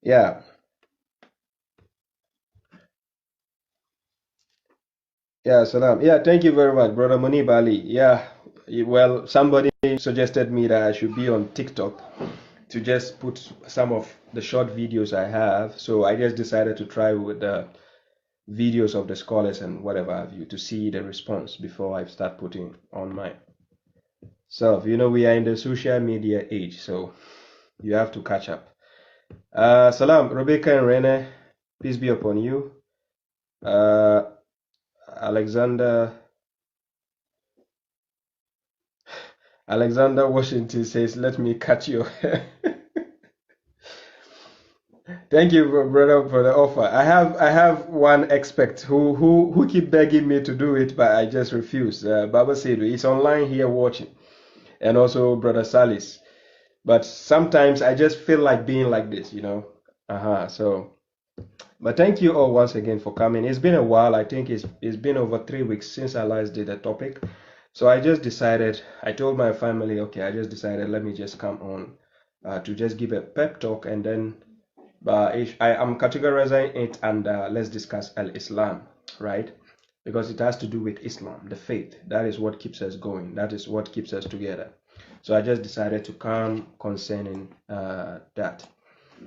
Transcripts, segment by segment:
Yeah, yeah, salam. Yeah, thank you very much, brother Munib Ali. Yeah, well, somebody suggested me that I should be on TikTok to just put some of the short videos I have. So I just decided to try with the videos of the scholars and whatever have you to see the response before I start putting on my self. You know, we are in the social media age, so you have to catch up. Salam, Rebecca and Rene, peace be upon you. Uh, Alexander. Alexander Washington says, "Let me cut you." Thank you, brother, for the offer. I have one expert who keep begging me to do it, but I just refuse. Baba said he's online here watching, and also brother Salis. But sometimes I just feel like being like this, you know. So, but thank you all once again for coming. It's been a while. I think it's been over 3 weeks since I last did a topic. So I just decided. I told my family, okay, I just decided let me just come on to just give a pep talk, and then I am categorizing it under let's discuss al-Islam, right? Because it has to do with Islam, the faith. That is what keeps us going. That is what keeps us together. So I just decided to come concerning that.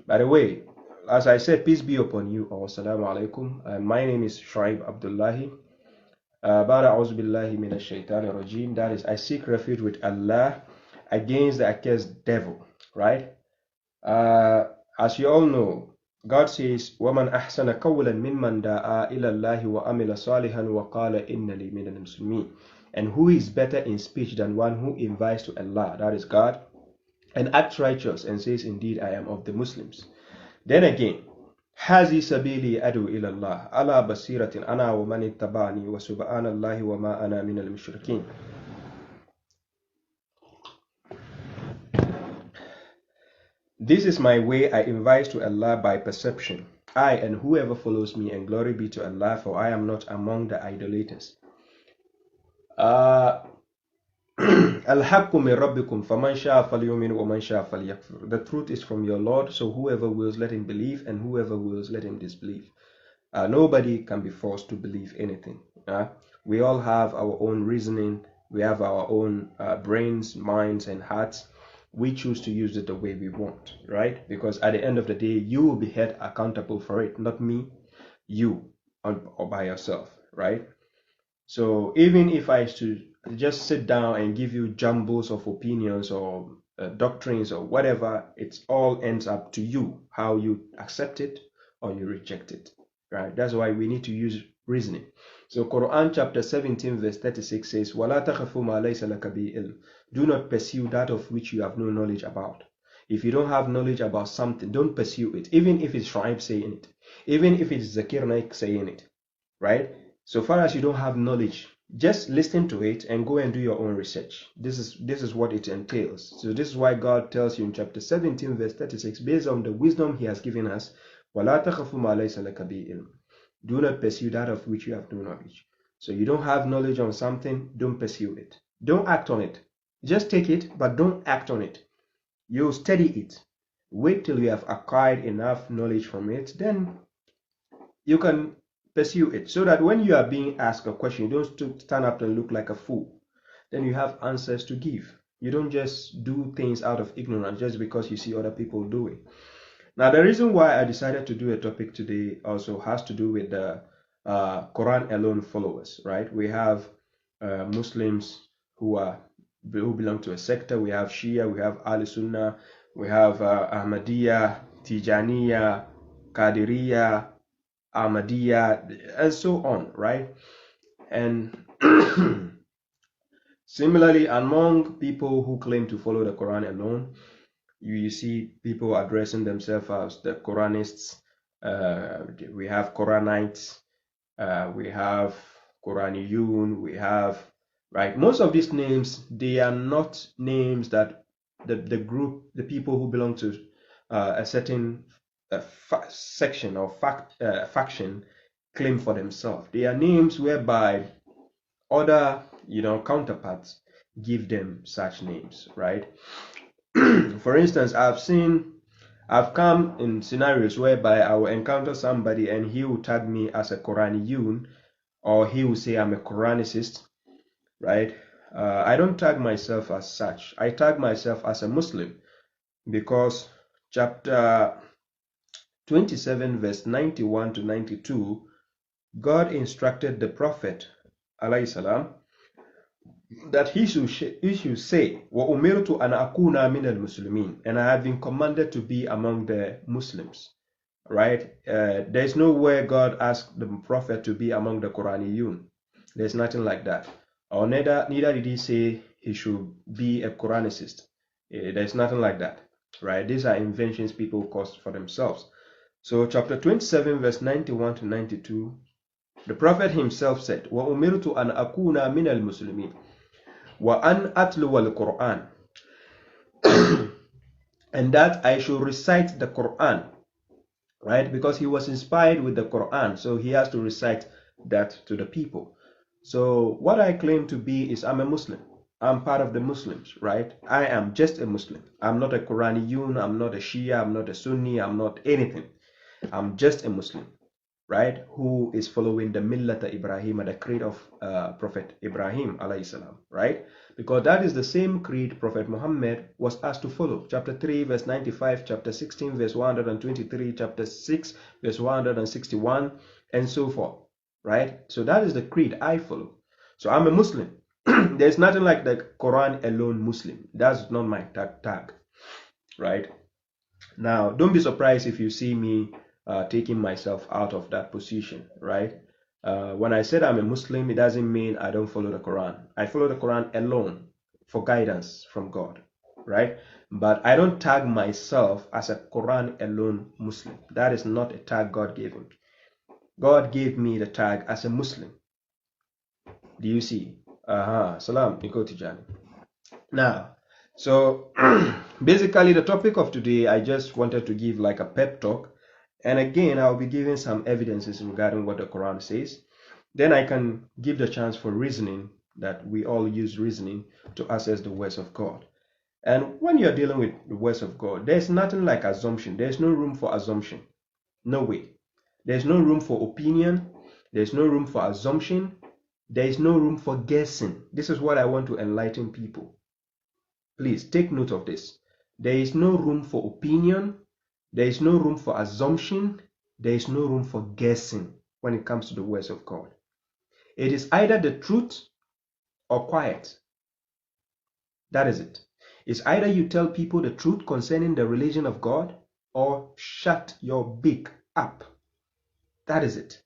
By the way, as I said, peace be upon you all. Assalamu alaikum. My name is Shuaib Abdullahi. Ba'da a'udhu billahi minash shaitanir rajim. That is, I seek refuge with Allah against the accursed devil, right? As you all know, God says, وَمَنْ أَحْسَنَ قَوْلًا مِمَّنْ دَعَا إِلَى اللَّهِ وَعَمِلَ صَالِحًا وَقَالَ إِنَّنِي مِنَ الْمُسْلِمِينَ. And who is better in speech than one who invites to Allah, that is God, and acts righteous and says, indeed, I am of the Muslims. Then again, هذه سبيلي أدعو إلى الله على بصيرة أنا ومن اتبعني وسبحان الله وما أنا من المشركين. This is my way, I invite to Allah by perception. I and whoever follows me, and glory be to Allah, for I am not among the idolaters. الحق من ربكم فمن شاء فليؤمن ومن شاء فليكفر. The truth is from your Lord, so whoever wills let him believe, and whoever wills let him disbelieve. Nobody can be forced to believe anything. We all have our own reasoning, we have our own brains, minds, and hearts. We choose to use it the way we want, right? Because at the end of the day, you will be held accountable for it, not me, you, or by yourself, right? So even if I should just sit down and give you jumbles of opinions or doctrines or whatever, it all ends up to you, how you accept it or you reject it, right? That's why we need to use reasoning. So Quran chapter 17 verse 36 says, وَلَا تَخَفُ مَا لَيْسَ لَكَ بِهِ عِلْمٌ. Do not pursue that of which you have no knowledge about. If you don't have knowledge about something, don't pursue it, even if it's Shuaib saying it, even if it's Zakir Naik saying it, right? So far as you don't have knowledge, just listen to it and go and do your own research. This is what it entails. So this is why God tells you in chapter 17 verse 36, based on the wisdom he has given us, وَلَا تَخَفُ مَا لَيْسَ لَكَ بِهِ عِلْمٌ. Do not pursue that of which you have no knowledge. So you don't have knowledge on something, don't pursue it. Don't act on it. Just take it, but don't act on it. You study it. Wait till you have acquired enough knowledge from it, then you can pursue it, so that when you are being asked a question, you don't stand up and look like a fool. Then you have answers to give. You don't just do things out of ignorance just because you see other people doing. Now, the reason why I decided to do a topic today also has to do with the Quran alone followers, right? We have Muslims who belong to a sector. We have Shia, we have Al Sunnah, we have Ahmadiyya, Tijaniya, Qadiriya, Ahmadiyya, and so on, right? And similarly, among people who claim to follow the Quran alone, you see people addressing themselves as the Quranists. We have Koranites, we have Quraniyun, we have, right? Most of these names, they are not names that the group, the people who belong to a certain section or faction claim for themselves. They are names whereby other, counterparts give them such names, right? For instance, I've seen I've come in scenarios whereby I will encounter somebody and he will tag me as a Quraniyun, or he will say I'm a Quranicist, right? I don't tag myself as such. I tag myself as a Muslim because chapter 27 verse 91 to 92, God instructed the Prophet alayhi salam that he should say, وَأُمِرْتُ أَنْ أَكُونَ مِنَ الْمُسْلِمِينَ, and I have been commanded to be among the Muslims, right? There's nowhere God asked the Prophet to be among the Quraniyun. There's nothing like that. Or neither did he say he should be a Quranicist. There's nothing like that, right? These are inventions people caused for themselves. So chapter 27 verse 91 to 92, the Prophet himself said, وَأُمِرْتُ أَنْ أَكُونَ مِنَ الْمُسْلِمِينَ وَأَنْ أَتْلُوَ الْقُرْآنَ, and that I should recite the Quran, right? Because he was inspired with the Quran, so he has to recite that to the people. So what I claim to be is I'm a Muslim. I'm part of the Muslims, right? I am just a Muslim. I'm not a Quraniyun, I'm not a Shia, I'm not a Sunni, I'm not anything. I'm just a Muslim, right? Who is following the Millata Ibrahim, the creed of Prophet Ibrahim alayhi salam, right? Because that is the same creed Prophet Muhammad was asked to follow. Chapter 3 verse 95, chapter 16 verse 123, chapter 6 verse 161, and so forth, right? So that is the creed I follow. So I'm a Muslim. There's nothing like the Quran alone Muslim. That's not my tag, right? Now, don't be surprised if you see me taking myself out of that position, right? When I said I'm a Muslim, it doesn't mean I don't follow the Quran. I follow the Quran alone for guidance from God, right? But I don't tag myself as a Quran alone Muslim. That is not a tag God gave him. God gave me the tag as a Muslim. Do you see? Salam, Niko Tijani. Now, so basically the topic of today, I just wanted to give like a pep talk. And again, I'll be giving some evidences regarding what the Quran says. Then I can give the chance for reasoning, that we all use reasoning to assess the words of God. And when you're dealing with the words of God, there's nothing like assumption. There's no room for assumption. No way. There's no room for opinion. There's no room for assumption. There is no room for guessing. This is what I want to enlighten people. Please take note of this. There is no room for opinion. There is no room for assumption. There is no room for guessing when it comes to the words of God. It is either the truth or quiet. That is it. It's either you tell people the truth concerning the religion of God or shut your beak up. That is it.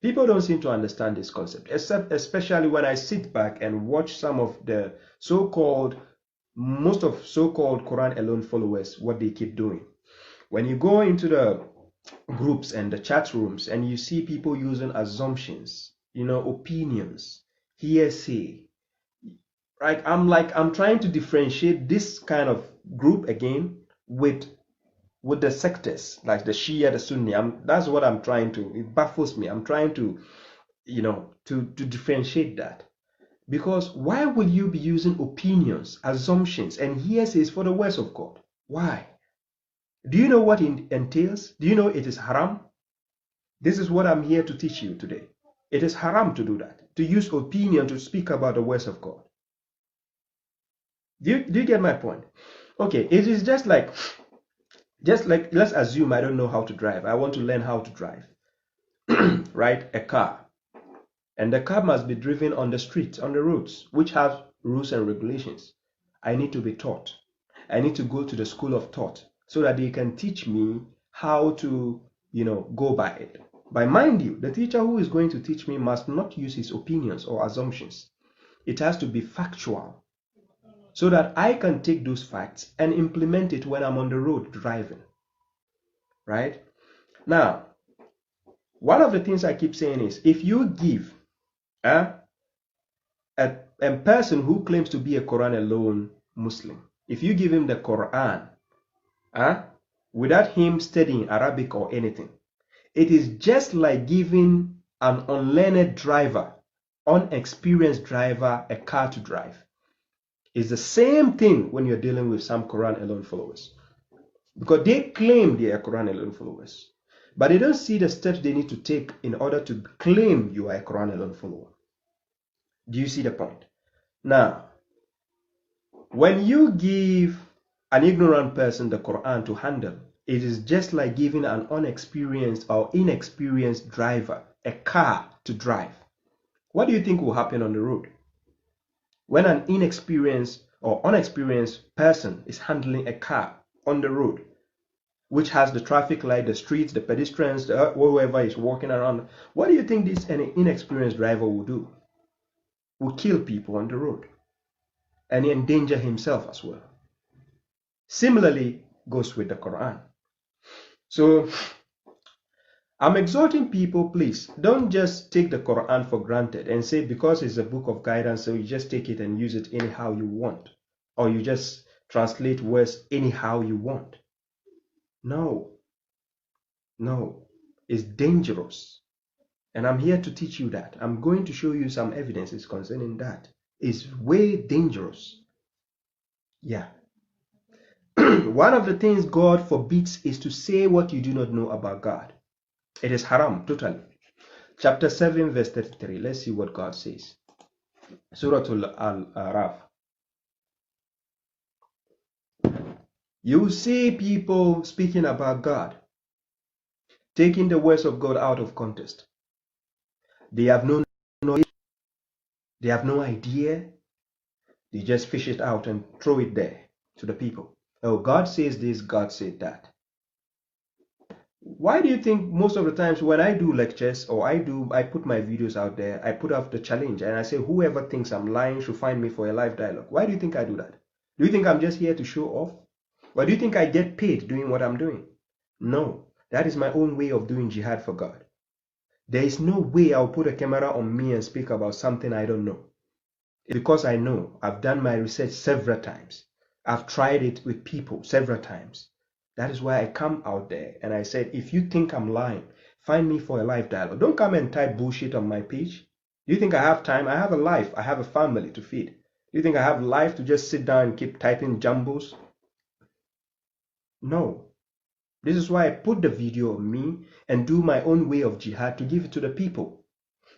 People don't seem to understand this concept, especially when I sit back and watch some of the most of so-called Quran alone followers, what they keep doing. When you go into the groups and the chat rooms and you see people using assumptions, opinions, hearsay, right? I'm trying to differentiate this kind of group again with the sectors like the Shia, the Sunni. That's what I'm trying to, it baffles me. I'm trying to, to differentiate that. Because why will you be using opinions, assumptions, and hearsays for the words of God? Why? Do you know what it entails? Do you know it is haram? This is what I'm here to teach you today. It is haram to do that, to use opinion to speak about the words of God. Do you get my point? Okay, it is just like let's assume I don't know how to drive. I want to learn how to drive, right? A car. And the car must be driven on the streets, on the roads, which have rules and regulations. I need to be taught. I need to go to the school of thought so that they can teach me how to, go by it. But mind you, the teacher who is going to teach me must not use his opinions or assumptions. It has to be factual so that I can take those facts and implement it when I'm on the road driving. Right? Now, one of the things I keep saying is, if you give a person who claims to be a Quran alone Muslim, if you give him the Quran, without him studying Arabic or anything, it is just like giving an unlearned driver, unexperienced driver, a car to drive. It's the same thing when you're dealing with some Quran alone followers. Because they claim they are Quran alone followers, but they don't see the steps they need to take in order to claim you are a Quran alone follower. Do you see the point? Now, when you give an ignorant person the Quran to handle, it is just like giving an unexperienced or inexperienced driver a car to drive. What do you think will happen on the road? When an inexperienced or unexperienced person is handling a car on the road, which has the traffic light, the streets, the pedestrians, whoever is walking around, what do you think this inexperienced driver will do? Will kill people on the road and endanger himself as well. Similarly goes with the Quran. So I'm exhorting people, please don't just take the Quran for granted and say because it's a book of guidance, so you just take it and use it anyhow you want, or you just translate words anyhow you want. No, it's dangerous. And I'm here to teach you that. I'm going to show you some evidences concerning that. It's way dangerous. Yeah. One of the things God forbids is to say what you do not know about God. It is haram, totally. Chapter 7, verse 33. Let's see what God says. Suratul Al-Araf. You see people speaking about God, taking the words of God out of context. They have no knowledge. They have no idea. They just fish it out and throw it there to the people. Oh, God says this, God said that. Why do you think most of the times when I do lectures or I put my videos out there, I put up the challenge and I say whoever thinks I'm lying should find me for a live dialogue? Why do you think I do that? Do you think I'm just here to show off? Or do you think I get paid doing what I'm doing? No, that is my own way of doing jihad for God. There is no way I'll put a camera on me and speak about something I don't know. Because I know. I've done my research several times. I've tried it with people several times. That is why I come out there and I said, if you think I'm lying, find me for a live dialogue. Don't come and type bullshit on my page. Do you think I have time? I have a life. I have a family to feed. Do you think I have life to just sit down and keep typing jumbles? No. This is why I put the video of me and do my own way of jihad to give it to the people.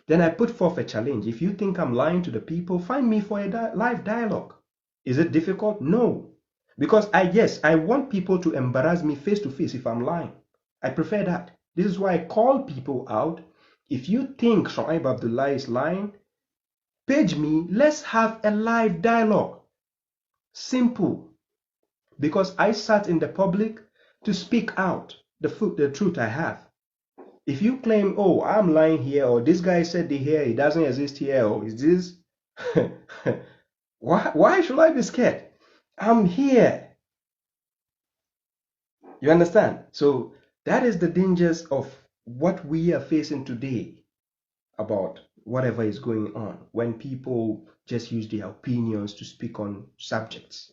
Then I put forth a challenge. If you think I'm lying to the people, find me for a live dialogue. Is it difficult? No. Because I want people to embarrass me face to face if I'm lying. I prefer that. This is why I call people out. If you think Shoaib Abdullah is lying, page me. Let's have a live dialogue. Simple. Because I sat in the public to speak out the truth I have. If you claim, oh, I'm lying here, or this guy said the here, it doesn't exist here, or is this? Why should I be scared? I'm here. You understand? So that is the dangers of what we are facing today about whatever is going on when people just use their opinions to speak on subjects.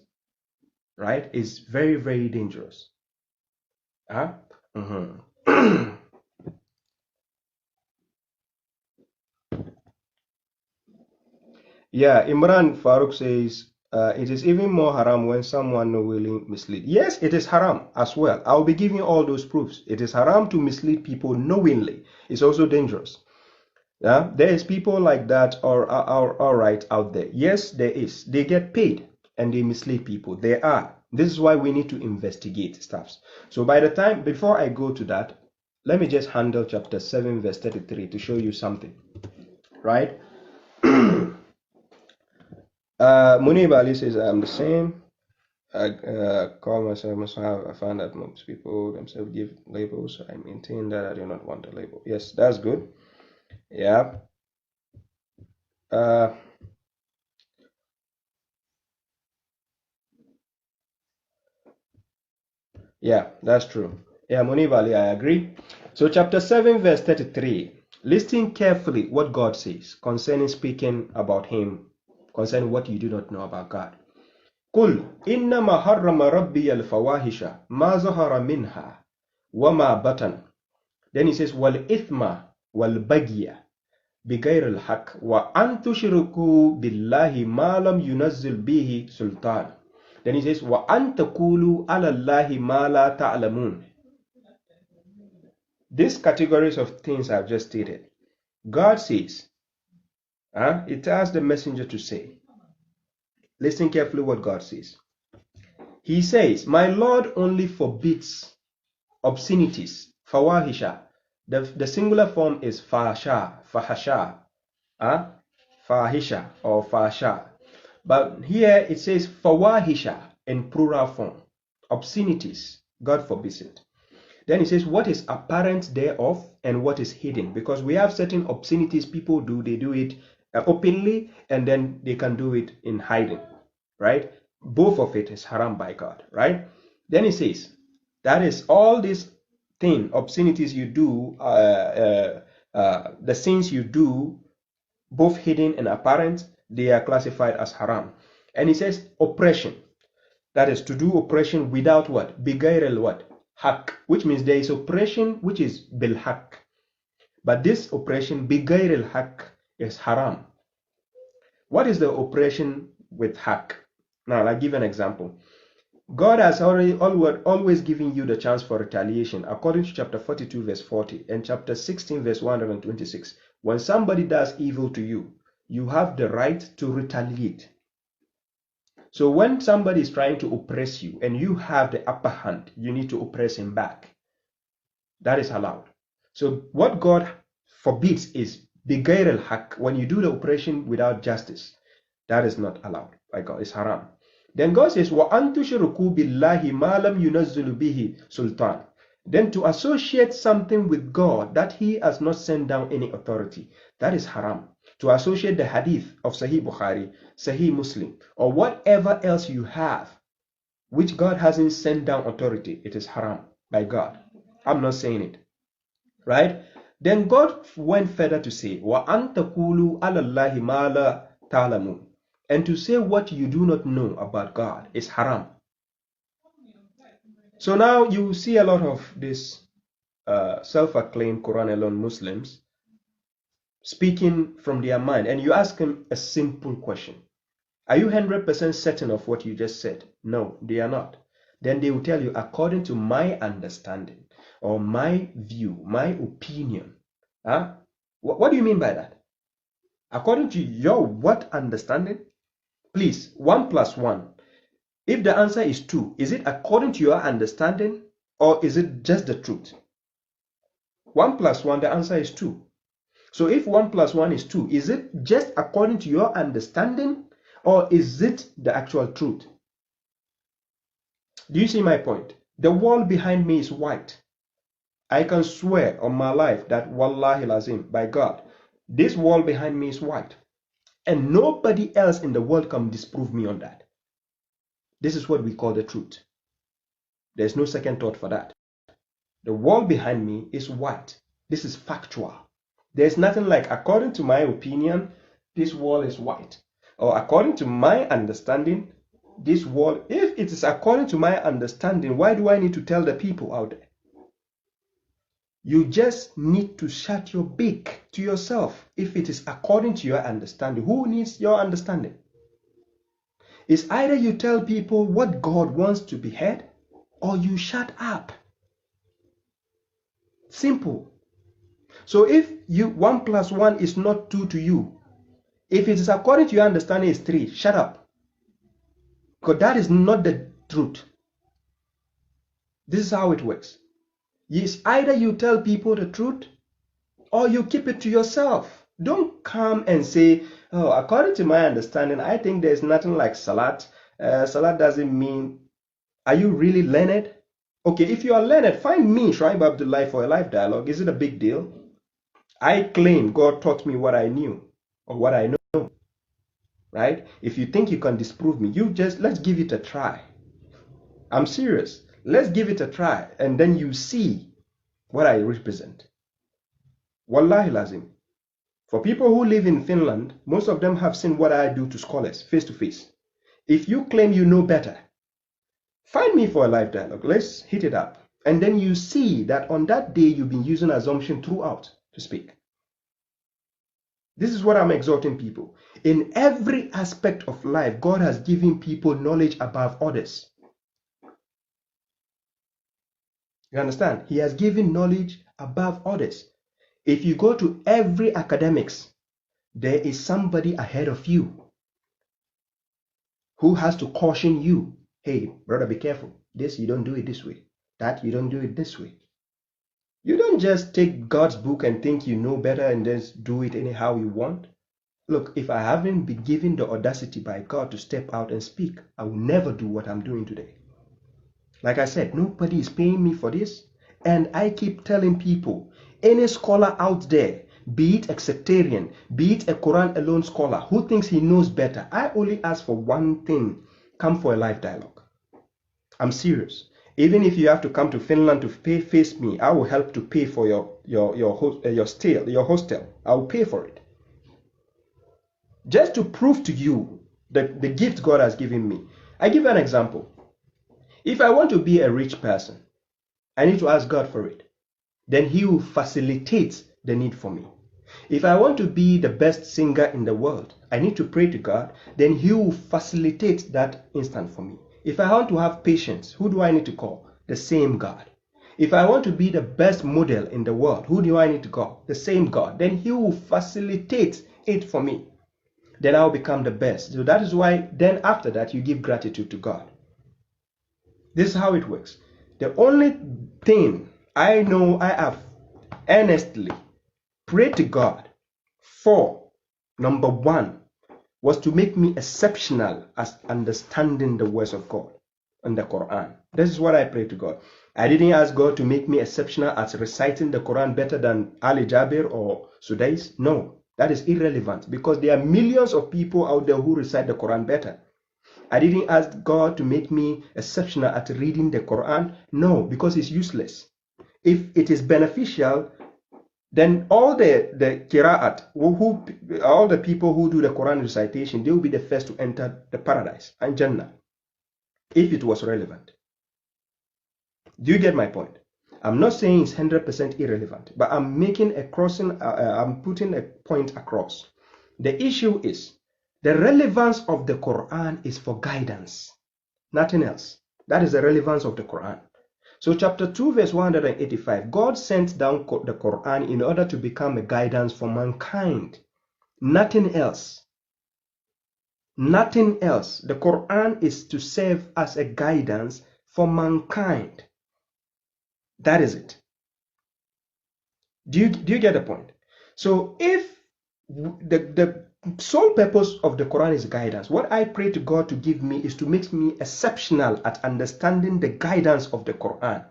Right? It's very, very dangerous. Huh? Yeah, Imran Farooq says, it is even more haram when someone knowingly mislead. Yes, it is haram as well. I'll be giving all those proofs. It is haram to mislead people knowingly. It's also dangerous. Yeah, there is people like that are all right out there. Yes, there is. They get paid and they mislead people. There are. This is why we need to investigate stuffs. So before I go to that, let me just handle chapter 7 verse 33 to show you something. Right? Munib Ali says, I'm the same. I call myself Muslim. I find that most people themselves give labels, so I maintain that I do not want a label. Yes, that's good. Yeah. Yeah, that's true. Yeah, Munib Ali, I agree. So chapter 7 verse 33. Listen carefully what God says concerning speaking about him, concerning what you do not know about God. قل إنما حرم ربي الفواحش ما ظهر منها وما بطن. Then he says والإثم والبغي بغير الحق وأن تشركوا بالله ما لم ينزل به سلطان Then he says, وَأَن تَقُولُوا عَلَى اللَّهِ مَا لَا تَعْلَمُونَ. These categories of things I've just stated, God says, it tells the messenger to say, listen carefully what God says. He says, my Lord only forbids obscenities, fawahisha. The singular form is fahasha, fahisha or fahasha. But here it says fawahisha in plural form, obscenities. God forbids it. Then it says what is apparent thereof and what is hidden, because we have certain obscenities people do. They do it openly, and then they can do it in hiding, right? Both of it is haram by God, right? Then it says that is all these things, obscenities you do, the sins you do, both hidden and apparent, they are classified as haram. And it says oppression, that is to do oppression without what? Bigairil what? Haq, which means there is oppression which is bil haq. But this oppression, bigairil haq, is haram. What is the oppression with haq? Now, I'll give an example. God has always given you the chance for retaliation, according to chapter 42, verse 40, and chapter 16, verse 126. When somebody does evil to you, you have the right to retaliate. So when somebody is trying to oppress you and you have the upper hand, you need to oppress him back. That is allowed. So what God forbids is bigair al-haq, when you do the oppression without justice. That is not allowed by God. It's haram. Then God says, وَأَن تُشْرِكُوا بِاللَّهِ مَا لَمْ يُنَزِّلُ بِهِ sultan. Then to associate something with God that He has not sent down any authority, that is haram. To associate the hadith of Sahih Bukhari, Sahih Muslim, or whatever else you have, which God hasn't sent down authority, it is haram by God. I'm not saying it. Right? Then God went further to say, وَأَن تَقُولُوا عَلَى اللَّهِ مَا لَا تَعْلَمُونَ. And to say what you do not know about God is haram. So now you see a lot of these self-acclaimed quranalone Muslims speaking from their mind, and you ask them a simple question. Are you 100% certain of what you just said? No, they are not. Then they will tell you, according to my understanding, or my view, my opinion. What do you mean by that? According to your what understanding? Please, 1 plus 1. If the answer is 2, is it according to your understanding, or is it just the truth? 1 plus 1, the answer is 2. So if 1 plus 1 is 2, is it just according to your understanding, or is it the actual truth? Do you see my point? The wall behind me is white. I can swear on my life that wallahi lazim, by God, this wall behind me is white. And nobody else in the world can disprove me on that. This is what we call the truth. There's no second thought for that. The wall behind me is white. This is factual. There's nothing like, according to my opinion, this wall is white. Or according to my understanding, this wall, if it is according to my understanding, why do I need to tell the people out there? You just need to shut your beak to yourself. If it is according to your understanding, who needs your understanding? It's either you tell people what God wants to be heard, or you shut up. Simple. So if 1 plus 1 is not 2 to you, if it is according to your understanding is 3, shut up. Because that is not the truth. This is how it works. It's either you tell people the truth, or you keep it to yourself. Don't come and say, oh, according to my understanding, I think there's nothing like salat. Salat doesn't mean, are you really learned? Okay, if you are learned, find me, Shuaib Abdullah, for a live dialogue. Is it a big deal? I claim God taught me what I knew, or what I know, right? If you think you can disprove me, let's give it a try. I'm serious. Let's give it a try, and then you see what I represent. Wallahi lazim. For people who live in Finland, most of them have seen what I do to scholars face to face. If you claim you know better, find me for a live dialogue. Let's hit it up. And then you see that on that day you've been using assumption throughout to speak. This is what I'm exhorting people. In every aspect of life, God has given people knowledge above others. You understand? He has given knowledge above others. If you go to every academics, there is somebody ahead of you who has to caution you. Hey, brother, be careful. This, you don't do it this way. That, you don't do it this way. You don't just take God's book and think you know better and just do it anyhow you want. Look, if I haven't been given the audacity by God to step out and speak, I will never do what I'm doing today. Like I said, nobody is paying me for this. And I keep telling people, any scholar out there, be it a sectarian, be it a Quran alone scholar who thinks he knows better, I only ask for one thing: come for a live dialogue. I'm serious. Even if you have to come to Finland to face me, I will help to pay for your hostel. I will pay for it. Just to prove to you the gift God has given me. I give an example. If I want to be a rich person, I need to ask God for it. Then He will facilitate the need for me. If I want to be the best singer in the world, I need to pray to God. Then He will facilitate that instant for me. If I want to have patience, who do I need to call? The same God. If I want to be the best model in the world, who do I need to call? The same God. Then He will facilitate it for me. Then I'll become the best. So that is why then after that you give gratitude to God. This is how it works. The only thing I know I have earnestly prayed to God for, number one, was to make me exceptional as understanding the words of God and the Quran. This is what I prayed to God. I didn't ask God to make me exceptional as reciting the Quran better than Ali Jabir or Sudais. No, that is irrelevant because there are millions of people out there who recite the Quran better. I didn't ask God to make me exceptional at reading the Quran. No, because it's useless. If it is beneficial, then all the qira'at, all the people who do the Quran recitation, they will be the first to enter the paradise and Jannah, if it was relevant. Do you get my point? I'm not saying it's 100% irrelevant, but I'm making a crossing, I'm putting a point across. The issue is, the relevance of the Quran is for guidance, nothing else. That is the relevance of the Quran. So chapter 2 verse 185, God sent down the Quran in order to become a guidance for mankind. Nothing else. Nothing else. The Quran is to serve as a guidance for mankind. That is it. Do you get the point? So if the sole purpose of the Quran is guidance, what I pray to God to give me is to make me exceptional at understanding the guidance of the Quran.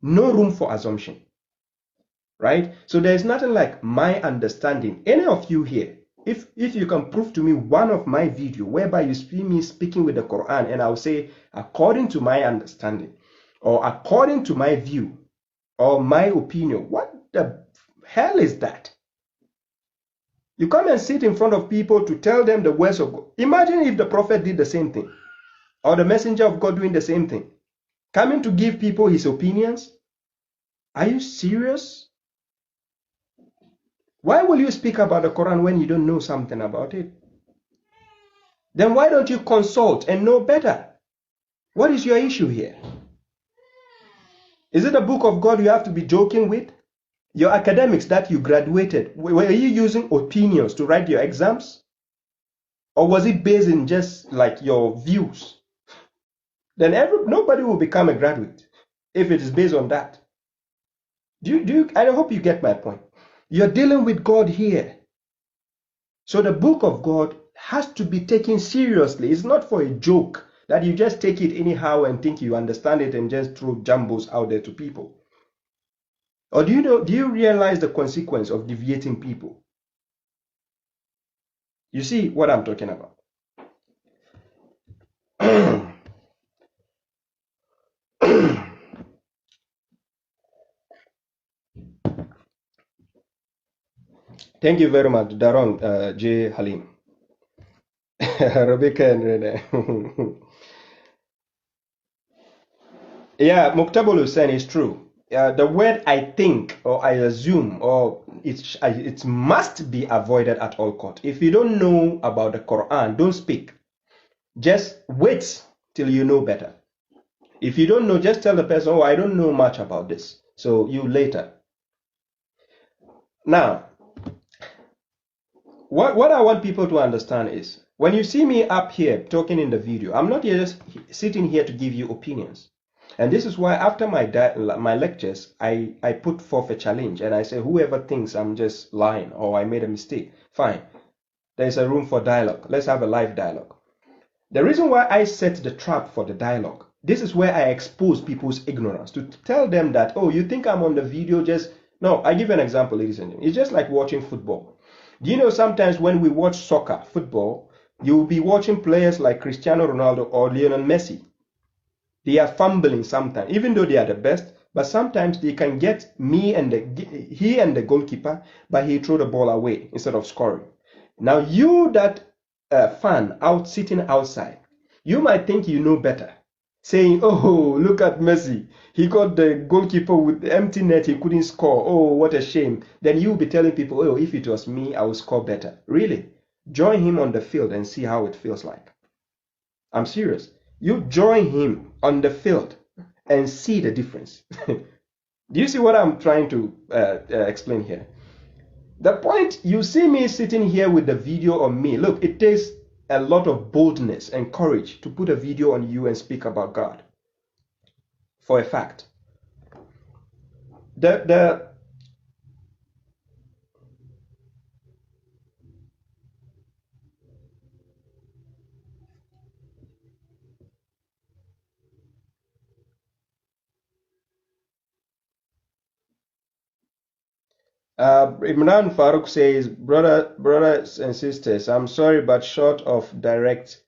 No room for assumption, right? So there is nothing like my understanding. Any of you here, if you can prove to me one of my video whereby you see me speaking with the Quran and I'll say according to my understanding or according to my view or my opinion, what the hell is that? You come and sit in front of people to tell them the words of God. Imagine if the prophet did the same thing, or the messenger of God doing the same thing, coming to give people his opinions. Are you serious? Why will you speak about the Quran when you don't know something about it? Then why don't you consult and know better? What is your issue here? Is it a book of God you have to be joking with? Your academics that you graduated, were you using opinions to write your exams? Or was it based in just like your views? Then nobody will become a graduate if it is based on that. I hope you get my point. You're dealing with God here. So the book of God has to be taken seriously. It's not for a joke that you just take it anyhow and think you understand it and just throw jumbles out there to people. Or do you realize the consequence of deviating people? You see what I'm talking about? Thank you very much, Daron J. Halim. Rebecca and Rene. Yeah, Muktabul Hussein is true. the word I think or I assume or it must be avoided at all cost. If you don't know about the Quran, don't speak. Just wait till you know better. If you don't know, just tell the person, oh, I don't know much about this. So you later. Now, what I want people to understand is, when you see me up here talking in the video, I'm not just sitting here to give you opinions. And this is why after my lectures, I put forth a challenge and I say, whoever thinks I'm just lying or I made a mistake, fine. There's a room for dialogue. Let's have a live dialogue. The reason why I set the trap for the dialogue, this is where I expose people's ignorance, to tell them that, oh, you think I'm on the video just... No, I give you an example, ladies and gentlemen. It's just like watching football. Do you know sometimes when we watch soccer, football, you will be watching players like Cristiano Ronaldo or Lionel Messi. They are fumbling sometimes, even though they are the best, but sometimes they can get he and the goalkeeper, but he throw the ball away instead of scoring. Now you that fan out sitting outside, you might think you know better, saying, oh, look at Messi. He got the goalkeeper with the empty net, he couldn't score. Oh, what a shame. Then you'll be telling people, oh, if it was me, I would score better. Really? Join him on the field and see how it feels like. I'm serious. You join him on the field and see the difference. Do you see what I'm trying to explain here? The point, you see me sitting here with the video on me. Look, it takes a lot of boldness and courage to put a video on you and speak about God. For a fact. Imran Farouk says, brothers and sisters, I'm sorry, but short of direct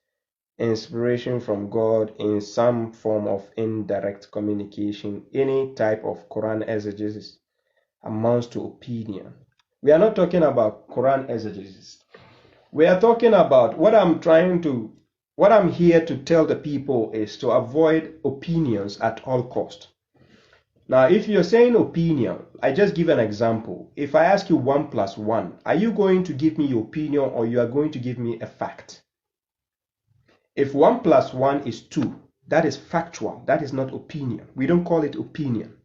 inspiration from God in some form of indirect communication, any type of Quran exegesis amounts to opinion. We are not talking about Quran exegesis. We are talking about what I'm here to tell the people is to avoid opinions at all cost. Now, if you're saying opinion, I just give an example. If I ask you 1 + 1, are you going to give me your opinion or you are going to give me a fact? If 1 + 1 is 2, that is factual. That is not opinion. We don't call it opinion.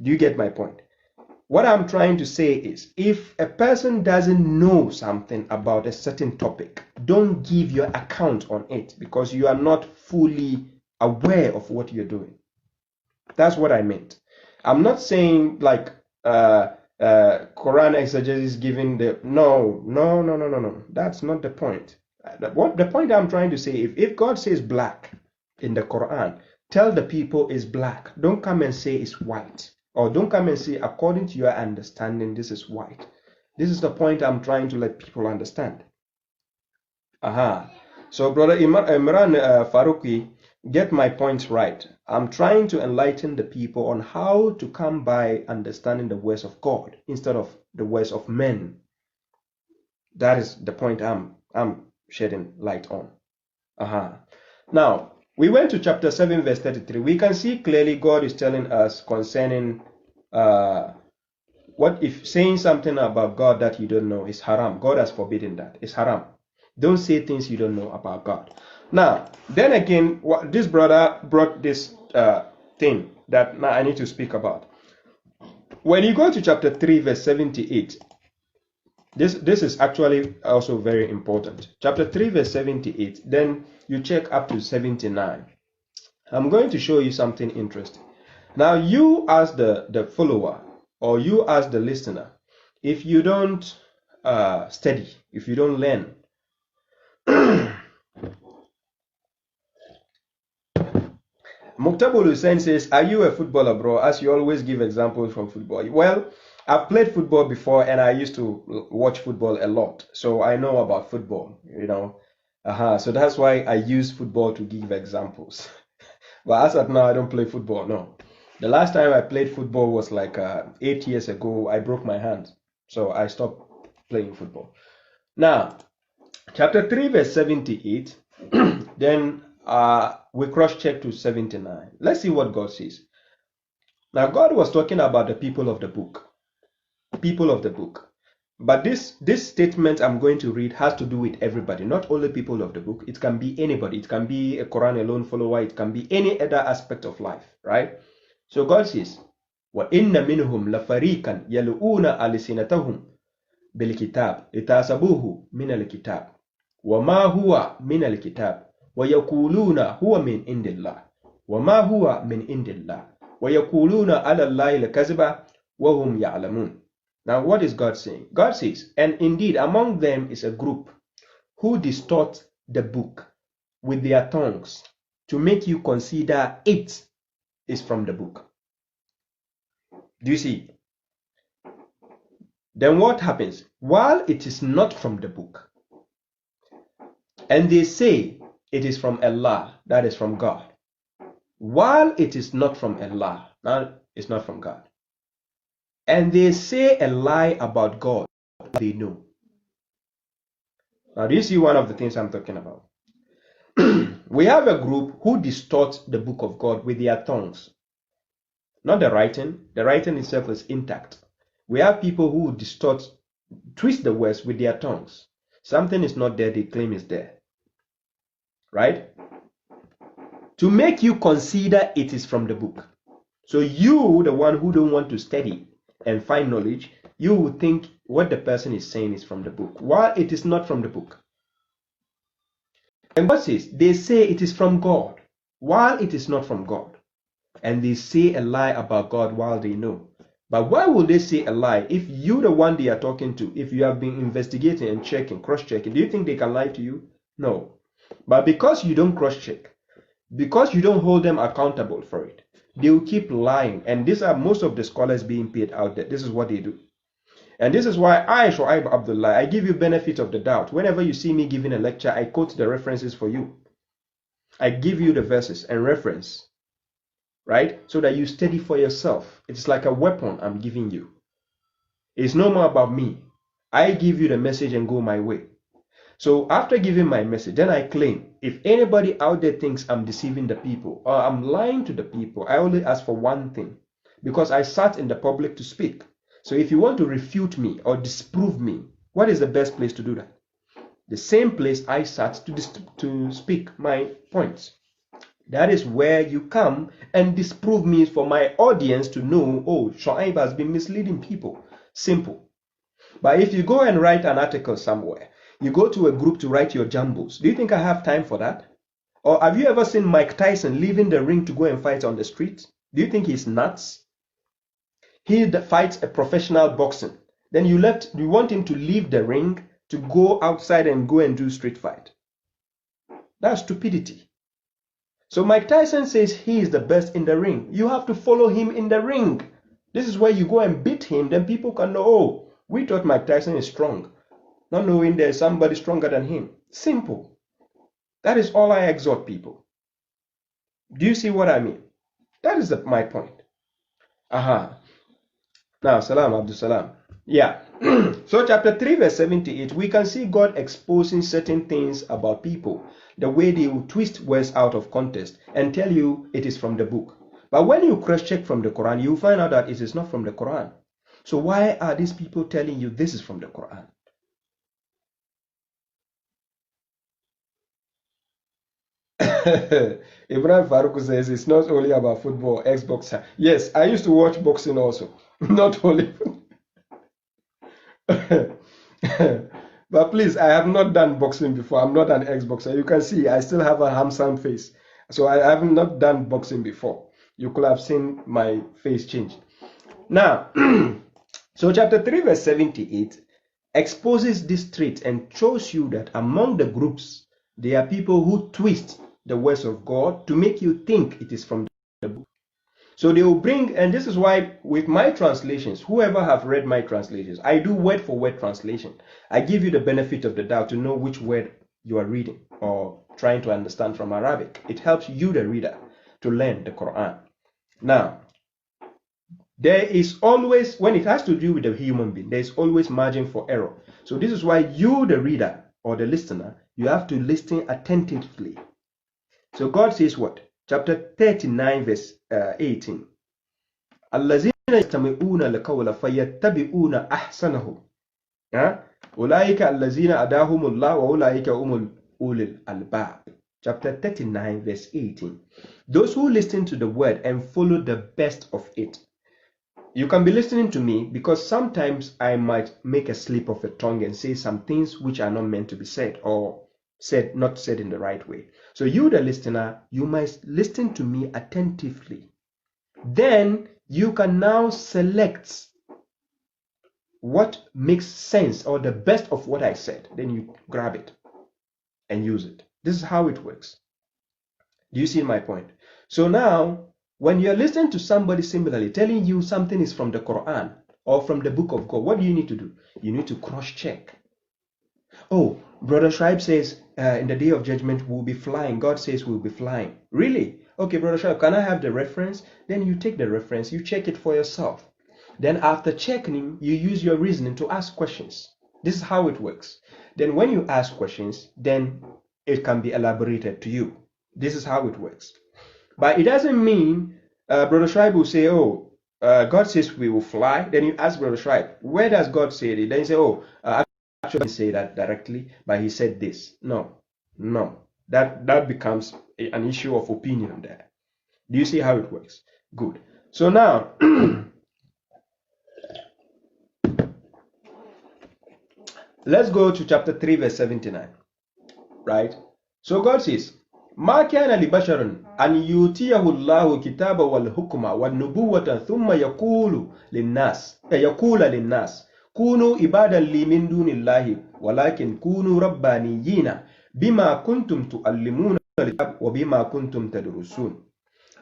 Do you get my point? What I'm trying to say is, if a person doesn't know something about a certain topic, don't give your account on it because you are not fully aware of what you're doing. That's what I meant. I'm not saying like Quran exegesis giving the... No. That's not the point. The point I'm trying to say, if God says black in the Quran, tell the people it's black. Don't come and say it's white. Or don't come and say, according to your understanding, this is white. This is the point I'm trying to let people understand. So, Brother Imran Farouki, get my points right. I'm trying to enlighten the people on how to come by understanding the words of God instead of the words of men. That is the point I'm shedding light on. Now, we went to chapter 7, verse 33. We can see clearly God is telling us concerning what if saying something about God that you don't know is haram. God has forbidden that. It's haram. Don't say things you don't know about God. Now, then again, this brother brought this thing that now I need to speak about. When you go to chapter 3, verse 78, this is actually also very important. Chapter 3, verse 78, then you check up to 79. I'm going to show you something interesting. Now, you as the follower, or you as the listener, if you don't study, if you don't learn, Muqtabul Hussein says, are you a footballer, bro? As you always give examples from football. Well, I've played football before and I used to watch football a lot. So I know about football, you know. So that's why I use football to give examples. But as of now, I don't play football, no. The last time I played football was like 8 years ago. I broke my hand. So I stopped playing football. Now, chapter 3, verse 78, then we cross-check to 79. Let's see what God says. Now, God was talking about the people of the book. People of the book. But this statement I'm going to read has to do with everybody, not only people of the book. It can be anybody. It can be a Quran alone follower. It can be any other aspect of life, right? So God says, وَإِنَّ مِنْهُمْ لَفَرِيقًا يَلُؤُونَ أَلْسِنَتَهُمْ بِالْكِتَابِ لِتَحْسَبُوهُ مِنَ الْكِتَابِ وَمَا هُوَ مِنَ الْكِتَابِ وَيَقُولُونَ هُوَ مِنْ عِنْدِ اللَّهِ وَمَا هُوَ مِنْ عِنْدِ اللَّهِ وَيَقُولُونَ عَلَى اللَّهِ الْكَذِبَ وَهُمْ يَعْلَمُونَ. Now, what is God saying? God says, and indeed among them is a group who distort the book with their tongues to make you consider it is from the book. Do you see? Then what happens? While it is not from the book, and they say it is from Allah, that is from God. While it is not from Allah, now it's not from God. And they say a lie about God, they know. Now, do you see one of the things I'm talking about? We have a group who distort the book of God with their tongues. Not the writing. The writing itself is intact. We have people who twist the words with their tongues. Something is not there, they claim is there. Right? To make you consider it is from the book. So you, the one who don't want to study and find knowledge, you will think what the person is saying is from the book, while it is not from the book. And God says, they say it is from God, while it is not from God. And they say a lie about God while they know. But why would they say a lie if you, the one they are talking to, if you have been investigating and checking, cross-checking, do you think they can lie to you? No. But because you don't cross-check, because you don't hold them accountable for it, they will keep lying. And these are most of the scholars being paid out there. This is what they do. And this is why I, Shoaib Abdullah, I give you benefit of the doubt. Whenever you see me giving a lecture, I quote the references for you. I give you the verses and reference, right? So that you study for yourself. It's like a weapon I'm giving you. It's no more about me. I give you the message and go my way. So after giving my message, then I claim, if anybody out there thinks I'm deceiving the people or I'm lying to the people, I only ask for one thing, because I sat in the public to speak. So if you want to refute me or disprove me, what is the best place to do that? The same place I sat to speak my points. That is where you come and disprove me for my audience to know, oh, Shoaib has been misleading people. Simple. But if you go and write an article somewhere, you go to a group to write your jumbles, do you think I have time for that? Or have you ever seen Mike Tyson leaving the ring to go and fight on the street? Do you think he's nuts? He fights a professional boxing. Then you want him to leave the ring to go outside and go and do street fight. That's stupidity. So Mike Tyson says he is the best in the ring. You have to follow him in the ring. This is where you go and beat him. Then people can know, oh, we thought Mike Tyson is strong. Not knowing there's somebody stronger than him. Simple. That is all I exhort people. Do you see what I mean? That is my point. Aha. Now, Salam Abdul Salam. Yeah. So chapter 3 verse 78, we can see God exposing certain things about people, the way they will twist words out of context and tell you it is from the book. But when you cross-check from the Quran, you find out that it is not from the Quran. So why are these people telling you this is from the Quran? Ibrahim Farouk says it's not only about football, Xbox. Yes, I used to watch boxing also. Not only. But please, I have not done boxing before. I'm not an ex-boxer. You can see I still have a handsome face. So I have not done boxing before. You could have seen my face change. Now, so chapter 3 verse 78 exposes this trait and shows you that among the groups, there are people who twist the words of God to make you think it is from the book. So they will bring, and this is why with my translations, whoever have read my translations, I do word for word translation. I give you the benefit of the doubt to know which word you are reading or trying to understand from Arabic. It helps you, the reader, to learn the Quran. Now, there is always, when it has to do with a human being, there is always margin for error. So this is why you, the reader or the listener, you have to listen attentively. So God says what? Chapter 39 verse 18. الذين يستمعون القول فيتبعون أحسنه. أولئك الذين هداهم الله وأولئك هم أولي الألباب. Chapter 39 verse 18. Those who listen to the word and follow the best of it. You can be listening to me because sometimes I might make a slip of a tongue and say some things which are not meant to be said, or not said in the right way. So you, the listener, you must listen to me attentively. Then you can now select what makes sense or the best of what I said. Then you grab it and use it. This is how it works. Do you see my point? So now, when you're listening to somebody similarly telling you something is from the Quran or from the book of God, what do you need to do? You need to cross-check. Oh, Brother Shuaib says in the day of judgment we'll be flying. God says we'll be flying. Really? Okay, Brother Shuaib, can I have the reference? Then you take the reference, you check it for yourself. Then after checking, you use your reasoning to ask questions. This is how it works. Then when you ask questions, then it can be elaborated to you. This is how it works. But it doesn't mean Brother Shuaib will say, oh, God says we will fly. Then you ask Brother Shuaib, where does God say it? Then you say, oh, actually didn't say that directly, but he said this. No. That becomes an issue of opinion there. Do you see how it works? Good. So now, let's go to chapter 3, verse 79. Right? So God says, ما كان لبشر أن يؤتيه الله كتابا والحكم والنبوة ثم يقول للناس كونوا عبادا لي من دون الله ولكن كونوا ربانيين بما كنتم تعلمون الكتاب وبما كنتم تدرسون.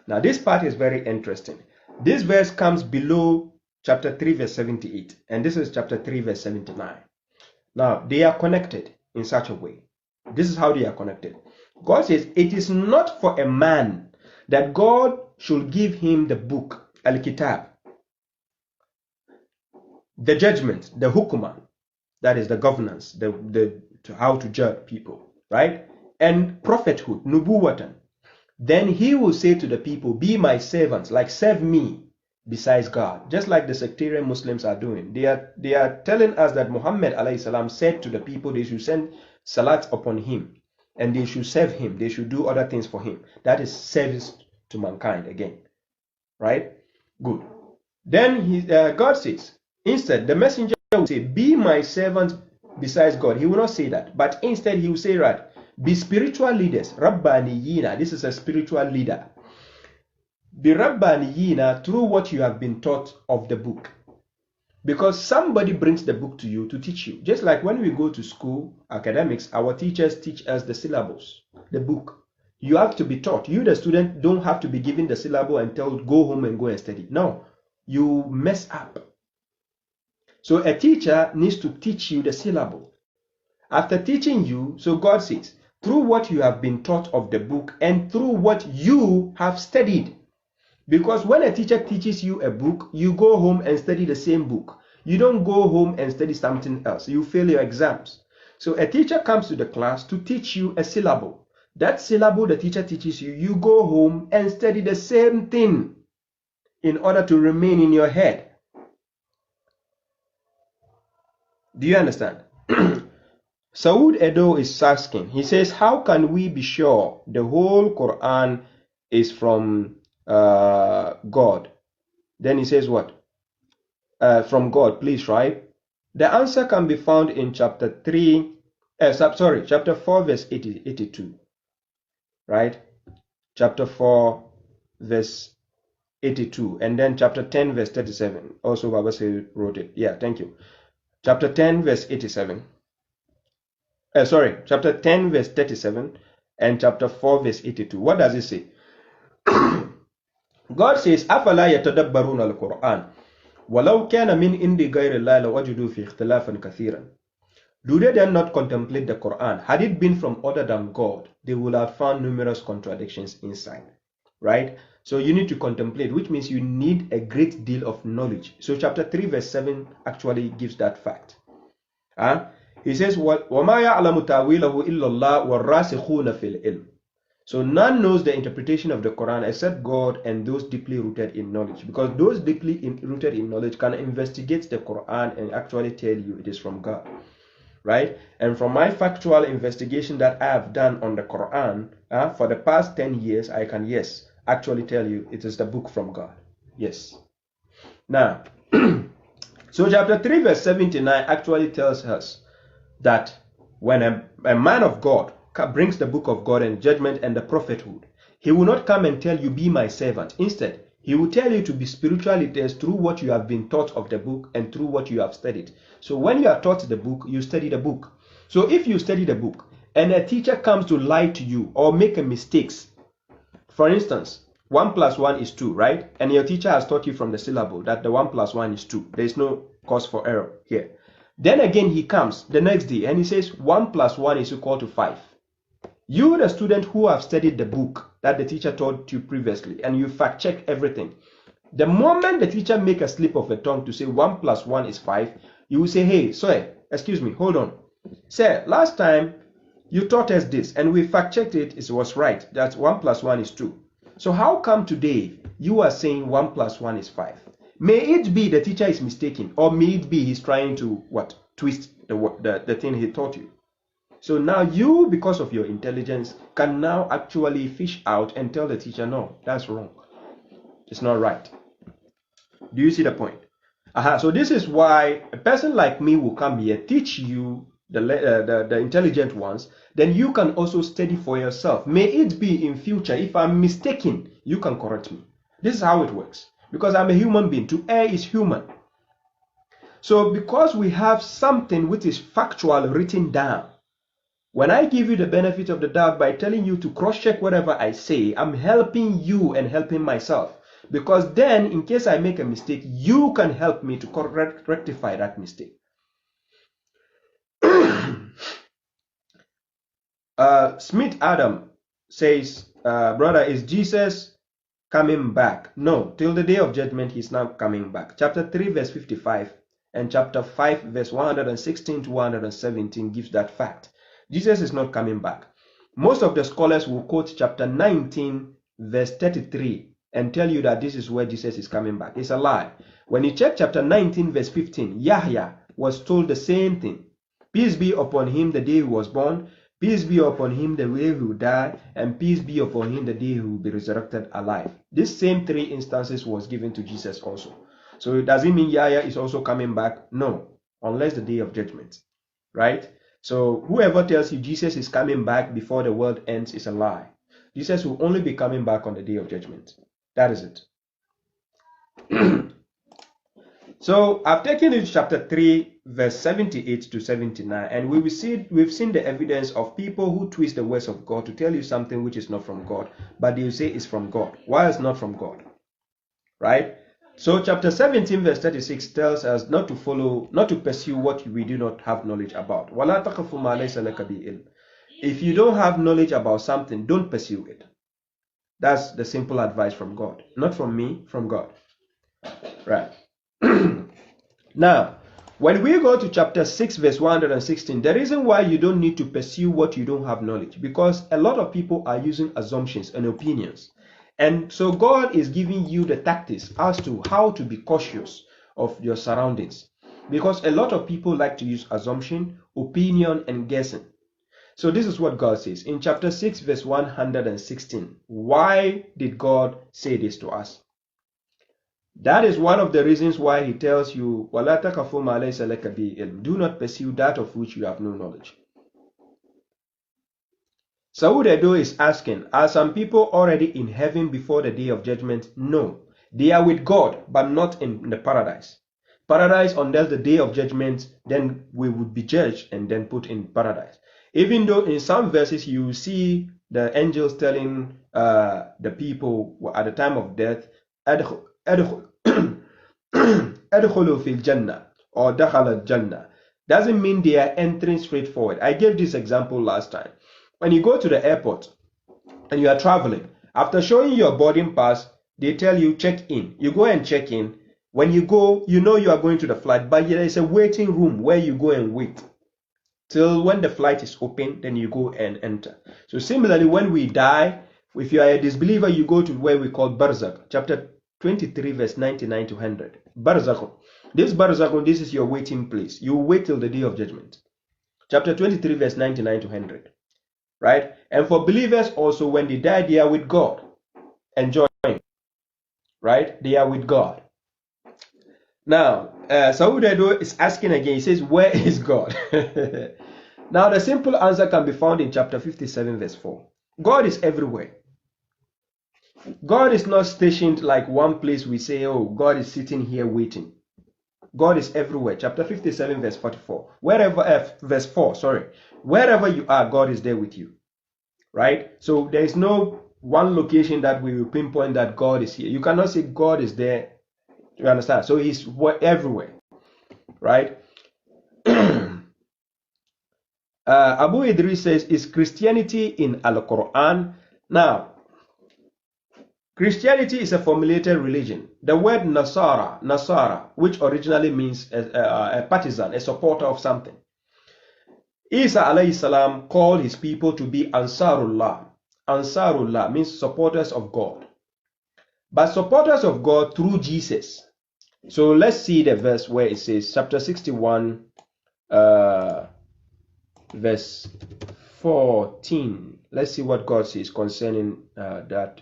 Now this part is very interesting. This verse comes below chapter 3 verse 78 and this is chapter 3 verse 79. Now they are connected in such a way. This is how they are connected. God says, it is not for a man that God should give him the book, al-kitab, the judgment, the hukmah, that is the governance, the how to judge people, right? And prophethood, nubuwatan. Then he will say to the people, be my servants, like serve me besides God, just like the sectarian Muslims are doing. They are telling us that Muhammad alayhi salam said to the people they should send salat upon him and they should serve him, they should do other things for him. That is service to mankind again, right? Good. Then God says, instead the messenger will say, be my servant besides God. He will not say that, but instead he will say, right, be spiritual leaders, rabbaniyina. This is a spiritual leader. Be rabbaniyina through what you have been taught of the book. Because somebody brings the book to you to teach you. Just like when we go to school, academics, our teachers teach us the syllabus, the book. You have to be taught. You, the student, don't have to be given the syllabus and told, go home and go and study. No, you mess up. So a teacher needs to teach you the syllabus. After teaching you, so God says, through what you have been taught of the book and through what you have studied. Because when a teacher teaches you a book, you go home and study the same book. You don't go home and study something else. You fail your exams. So a teacher comes to the class to teach you a syllabus. That syllabus the teacher teaches you, you go home and study the same thing in order to remain in your head. Do you understand? Saud Edo is asking, he says, how can we be sure the whole Quran is from God? Then he says what? From God, please, right? The answer can be found in chapter 4 verse 82, right? Chapter 4 verse 82 and then chapter 10 verse 37. Also Babashuaib wrote it. Yeah, thank you. Chapter 10 verse 87. Chapter 10 verse 37 and chapter 4 verse 82. What does it say? God says, أَفَلَا يَتَدَبَّرُونَ الْقُرْآنَ وَلَوْ كَانَ مِنْ إِنْدِ غَيْرِ اللَّهِ لَوَجَدُوا فِيهِ اخْتِلَافًا كَثِيرًا. Do they then not contemplate the Quran? Had it been from other than God, they would have found numerous contradictions inside, right? So you need to contemplate, which means you need a great deal of knowledge. So chapter 3 verse 7 actually gives that fact. He says, وَمَا يَعْلَمُ تَأْوِيلَهُ إِلَّا اللَّهُ وَالرَّاسِخُونَ فِي الْعِلْمِ. So none knows the interpretation of the Quran except God and those deeply rooted in knowledge. Because those deeply rooted in knowledge can investigate the Quran and actually tell you it is from God. Right? And from my factual investigation that I have done on the Quran for the past 10 years, I can, yes, actually tell you it is the book from God. Yes. Now, so chapter 3 verse 79 actually tells us that when a man of God brings the book of God and judgment and the prophethood, he will not come and tell you, be my servant. Instead, he will tell you to be spiritual leaders through what you have been taught of the book and through what you have studied. So when you are taught the book, you study the book. So if you study the book and a teacher comes to lie to you or make a mistakes, for instance, 1 plus 1 is 2, right? And your teacher has taught you from the syllable that the 1 plus 1 is 2. There is no cause for error here. Then again, he comes the next day and he says 1 plus 1 is equal to 5. You, the student who have studied the book that the teacher taught you previously, and you fact check everything, the moment the teacher make a slip of a tongue to say 1 plus 1 is 5, you will say, hey, sir, excuse me, hold on. Sir, last time you taught us this and we fact checked it, it was right. That 1 plus 1 is 2. So how come today you are saying 1 plus 1 is 5? May it be the teacher is mistaken, or may it be he's trying to what? Twist the thing he taught you. So now you, because of your intelligence, can now actually fish out and tell the teacher, no, that's wrong. It's not right. Do you see the point? So this is why a person like me will come here, teach you the intelligent ones, then you can also study for yourself. May it be in future, if I'm mistaken, you can correct me. This is how it works. Because I'm a human being. To err is human. So because we have something which is factual written down, when I give you the benefit of the doubt by telling you to cross-check whatever I say, I'm helping you and helping myself. Because then, in case I make a mistake, you can help me to rectify that mistake. Smith Adam says, brother, is Jesus coming back? No, till the day of judgment, he's not coming back. Chapter 3, verse 55 and chapter 5, verse 116 to 117 gives that fact. Jesus is not coming back. Most of the scholars will quote chapter 19, verse 33 and tell you that this is where Jesus is coming back. It's a lie. When you check chapter 19, verse 15, Yahya was told the same thing. Peace be upon him the day he was born. Peace be upon him the day he will die. And peace be upon him the day he will be resurrected alive. This same 3 instances was given to Jesus also. So does it mean Yahya is also coming back? No, unless the day of judgment. Right? So whoever tells you Jesus is coming back before the world ends is a lie. Jesus will only be coming back on the day of judgment. That is it. So I've taken you to chapter 3, verse 78 to 79, and we've seen the evidence of people who twist the words of God to tell you something which is not from God, but they will say it's from God. Why is not from God? Right? So chapter 17 verse 36 tells us not to pursue what we do not have knowledge about. If you don't have knowledge about something, don't pursue it. That's the simple advice from God. Not from me, from God. Right. Now, when we go to chapter 6 verse 116, the reason why you don't need to pursue what you don't have knowledge, because a lot of people are using assumptions and opinions. And so God is giving you the tactics as to how to be cautious of your surroundings. Because a lot of people like to use assumption, opinion, and guessing. So this is what God says in chapter 6 verse 116. Why did God say this to us? That is one of the reasons why he tells you, وَلَا تَقْفُ مَا لَيْسَ لَكَ بِهِ عِلْمٌ. Do not pursue that of which you have no knowledge. Saud Edo is asking, are some people already in heaven before the day of judgment? No. They are with God, but not in the paradise. Paradise, until the day of judgment, then we would be judged and then put in paradise. Even though in some verses you see the angels telling the people at the time of death, Adkhulu fil Jannah or Dakhala Jannah. Doesn't mean they are entering straight forward. I gave this example last time. When you go to the airport and you are traveling, after showing your boarding pass, they tell you check in. You go and check in. When you go, you know you are going to the flight, but there is a waiting room where you go and wait till when the flight is open, then you go and enter. So similarly, when we die, if you are a disbeliever, you go to where we call Barzakh, chapter 23, verse 99 to 100. Barzakh. This Barzakh, this is your waiting place. You wait till the day of judgment. Chapter 23, verse 99 to 100. Right? And for believers also, when they die, they are with God. Enjoy. Right? They are with God. Now, Saud Edo is asking again, he says, where is God? Now, the simple answer can be found in chapter 57, verse 4. God is everywhere. God is not stationed like one place we say, oh, God is sitting here waiting. God is everywhere. Chapter 57, verse 44. Verse 4, sorry. Wherever you are, God is there with you. Right? So there is no one location that we will pinpoint that God is here. You cannot say God is there. You understand? So he's everywhere. Right? Abu Idris says, is Christianity in Al-Quran? Now, Christianity is a formulated religion. The word Nasara, which originally means a partisan, a supporter of something. Isa alayhi salam called his people to be Ansarullah. Ansarullah means supporters of God. But supporters of God through Jesus. So let's see the verse where it says, chapter 61, verse 14. Let's see what God says concerning that.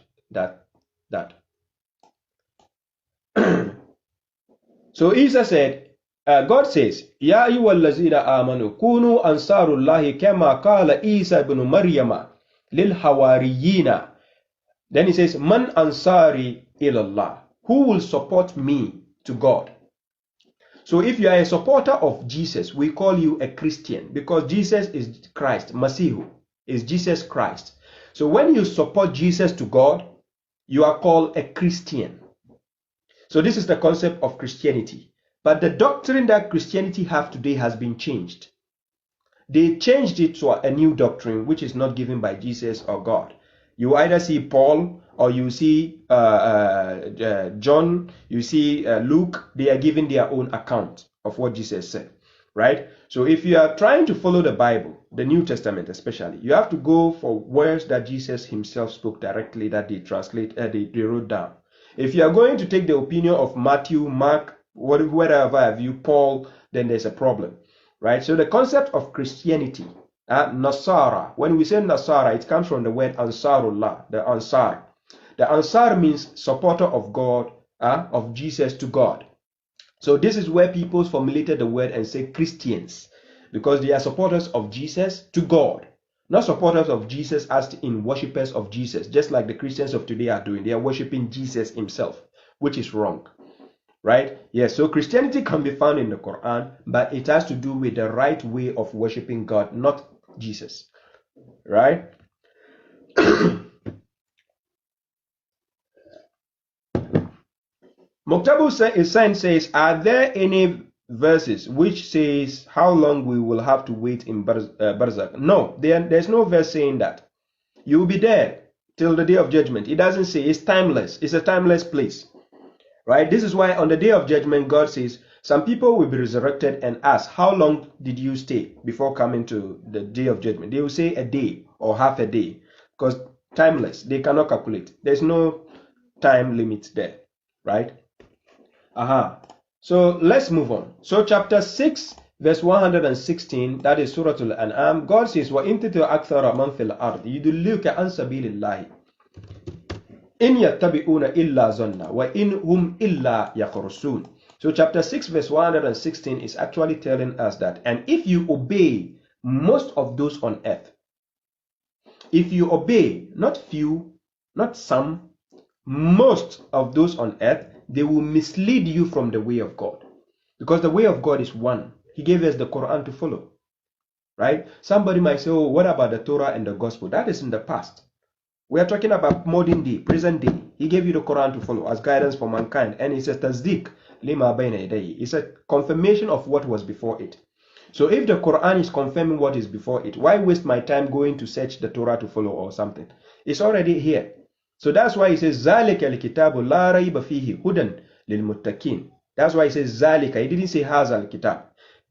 So Isa said, God says, Ya ayyuhallazina amanu kunu ansarullahi kama qala Isa ibn Maryama lil hawariyina. Then he says, Man ansari ilallah. Who will support me to God? So if you are a supporter of Jesus, we call you a Christian because Jesus is Christ. Masihu is Jesus Christ. So when you support Jesus to God, you are called a Christian. So this is the concept of Christianity. But the doctrine that Christianity have today has been changed. They changed it to a new doctrine which is not given by Jesus or God. You either see Paul or you see John, you see Luke. They are giving their own account of what Jesus said. Right? So if you are trying to follow the Bible, the New Testament especially, you have to go for words that Jesus himself spoke directly that they they wrote down. If you are going to take the opinion of Matthew, Mark, whatever have you, Paul, then there's a problem. Right? So the concept of Christianity, Nasara, when we say Nasara, it comes from the word Ansarullah, the Ansar. The Ansar means supporter of God, of Jesus to God. So this is where people formulated the word and say Christians, because they are supporters of Jesus to God, not supporters of Jesus as in worshippers of Jesus, just like the Christians of today are doing. They are worshiping Jesus himself, which is wrong. Right? Yes, so Christianity can be found in the Quran, but it has to do with the right way of worshiping God, not Jesus. Right? Muktabu says, are there any verses which says how long we will have to wait in Barzakh? No, there's no verse saying that. You will be there till the day of judgment. It doesn't say. It's timeless. It's a timeless place. Right? This is why on the day of judgment, God says, some people will be resurrected and asked, how long did you stay before coming to the day of judgment? They will say a day or half a day, because timeless. They cannot calculate. There's no time limit there. Right? So let's move on. So chapter 6, verse 116, that is Suratul An'am. God says, وَإِن تُطِعْ أَكْثَرَ مَنْ فِي الْأَرْضِ يُضِلُّوكَ عَنْ سَبِيلِ اللَّهِ إِنْ يَتَّبِعُونَ إِلَّا ظَنَّ وَإِنْ هُمْ إِلَّا يَخْرُصُونَ. So chapter 6, verse 116 is actually telling us that, and if you obey most of those on earth, if you obey, not few, not some, most of those on earth, they will mislead you from the way of God. Because the way of God is one. He gave us the Quran to follow. Right? Somebody might say, oh, what about the Torah and the Gospel? That is in the past. We are talking about modern day, present day. He gave you the Quran to follow as guidance for mankind. And it's a tasdeeq, lima bayna yadayhi. It's a confirmation of what was before it. So if the Quran is confirming what is before it, why waste my time going to search the Torah to follow or something? It's already here. So that's why he says, ذَلِكَ الْكِتَابُ لَا رَيْبَ فِيهِ هُدًى لِلْمُتَّقِينَ. That's why he says, ذَلِكَ. He didn't say هَذَا الْكِتَابُ.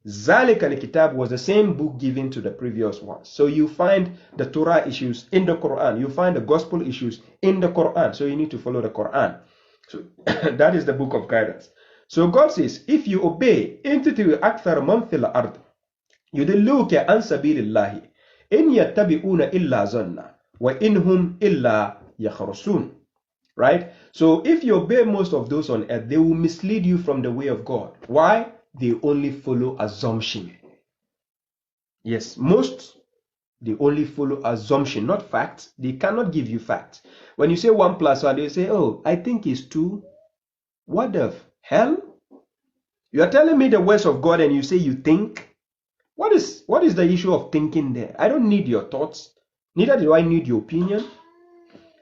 Zalika al-Kitab was the same book given to the previous ones. So you find the Torah issues in the Quran. You find the gospel issues in the Quran. So you need to follow the Quran. So that is the book of guidance. So God says, if you obey, intiti'u akthar man fil ard, yudilluka an sabilillahi, in yattabi'una illa zanna, wa inhum illa yakhrusun. Right? So if you obey most of those on earth, they will mislead you from the way of God. Why? They only follow assumption. Yes, they only follow assumption, not facts. They cannot give you facts. When you say 1 plus 1, they say, oh, I think it's 2. What the hell? You are telling me the words of God and you say you think? What is the issue of thinking there? I don't need your thoughts. Neither do I need your opinion.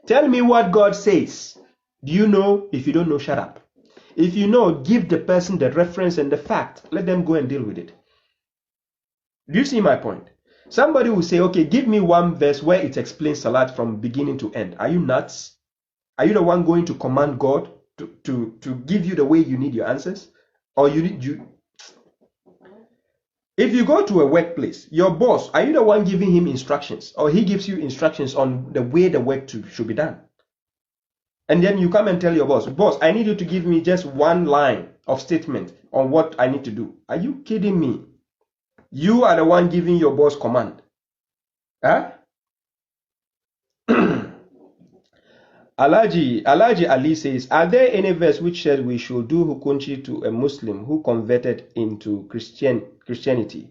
Tell me what God says. Do you know? If you don't know, shut up. If you know, give the person the reference and the fact. Let them go and deal with it. Do you see my point? Somebody will say, okay, give me one verse where it explains Salat from beginning to end. Are you nuts? Are you the one going to command God to give you the way you need your answers? Or if you go to a workplace, your boss, are you the one giving him instructions? Or he gives you instructions on the way the work should be done? And then you come and tell your boss, I need you to give me just one line of statement on what I need to do. Are you kidding me? You are the one giving your boss command. Huh? Alaji Ali says, are there any verse which says we should do hukunchi to a Muslim who converted into Christianity?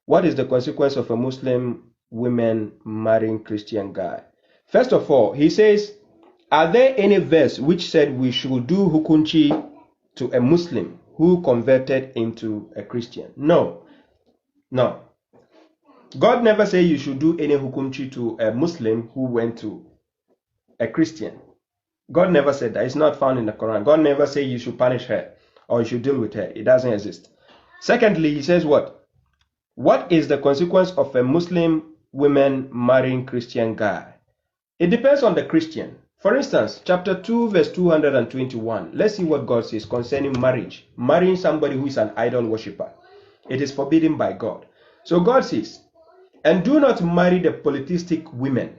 What is the consequence of a Muslim woman marrying Christian guy? First of all, he says, are there any verse which said we should do hukunchi to a Muslim who converted into a Christian? No. God never said you should do any hukunchi to a Muslim who went to a Christian. God never said that. It's not found in the Quran. God never said you should punish her or you should deal with her. It doesn't exist. Secondly, he says what? What is the consequence of a Muslim woman marrying Christian guy? It depends on the Christian. For instance, chapter 2, verse 221. Let's see what God says concerning marriage. Marrying somebody who is an idol worshipper. It is forbidden by God. So God says, and do not marry the polytheistic women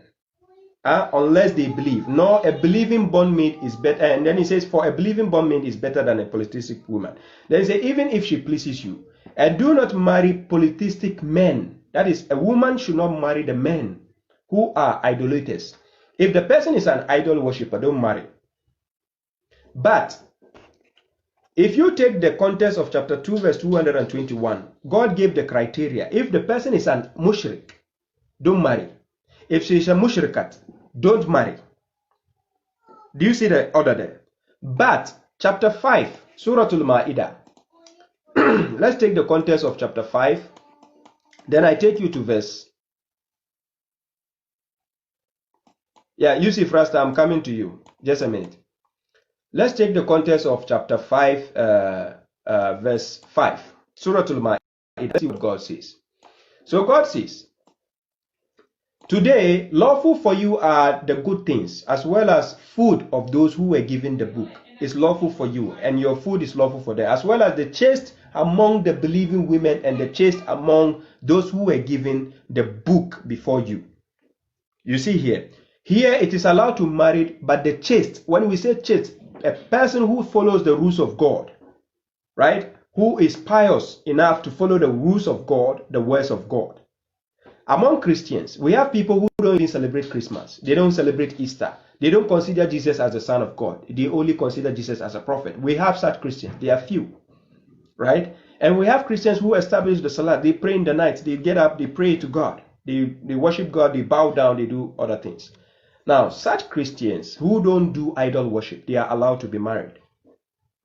unless they believe. Nor a believing bondmaid is better. And then he says, for a believing bondmaid is better than a polytheistic woman. Then he says, even if she pleases you. And do not marry polytheistic men. That is, a woman should not marry the men who are idolaters. If the person is an idol worshipper, don't marry. But if you take the context of chapter 2, verse 221, God gave the criteria. If the person is an mushrik, don't marry. If she is a mushrikat, don't marry. Do you see the order there? But chapter 5, Suratul Ma'idah. Let's take the context of chapter 5. Then I take you to verse. Yeah, Yusuf Rasta, I'm coming to you. Just a minute. Let's take the context of chapter 5, verse 5. Suratul Ma'idah. Let's see what God says. So God says, today, lawful for you are the good things, as well as food of those who were given the book is lawful for you, and your food is lawful for them, as well as the chaste among the believing women and the chaste among those who were given the book before you. You see here it is allowed to marry, but the chaste, when we say chaste, a person who follows the rules of God, right? Who is pious enough to follow the rules of God, the words of God. Among Christians, we have people who don't even celebrate Christmas. They don't celebrate Easter. They don't consider Jesus as the Son of God. They only consider Jesus as a prophet. We have such Christians. They are few, right? And we have Christians who establish the Salat. They pray in the night. They get up. They pray to God. They worship God. They bow down. They do other things. Now, such Christians who don't do idol worship, they are allowed to be married,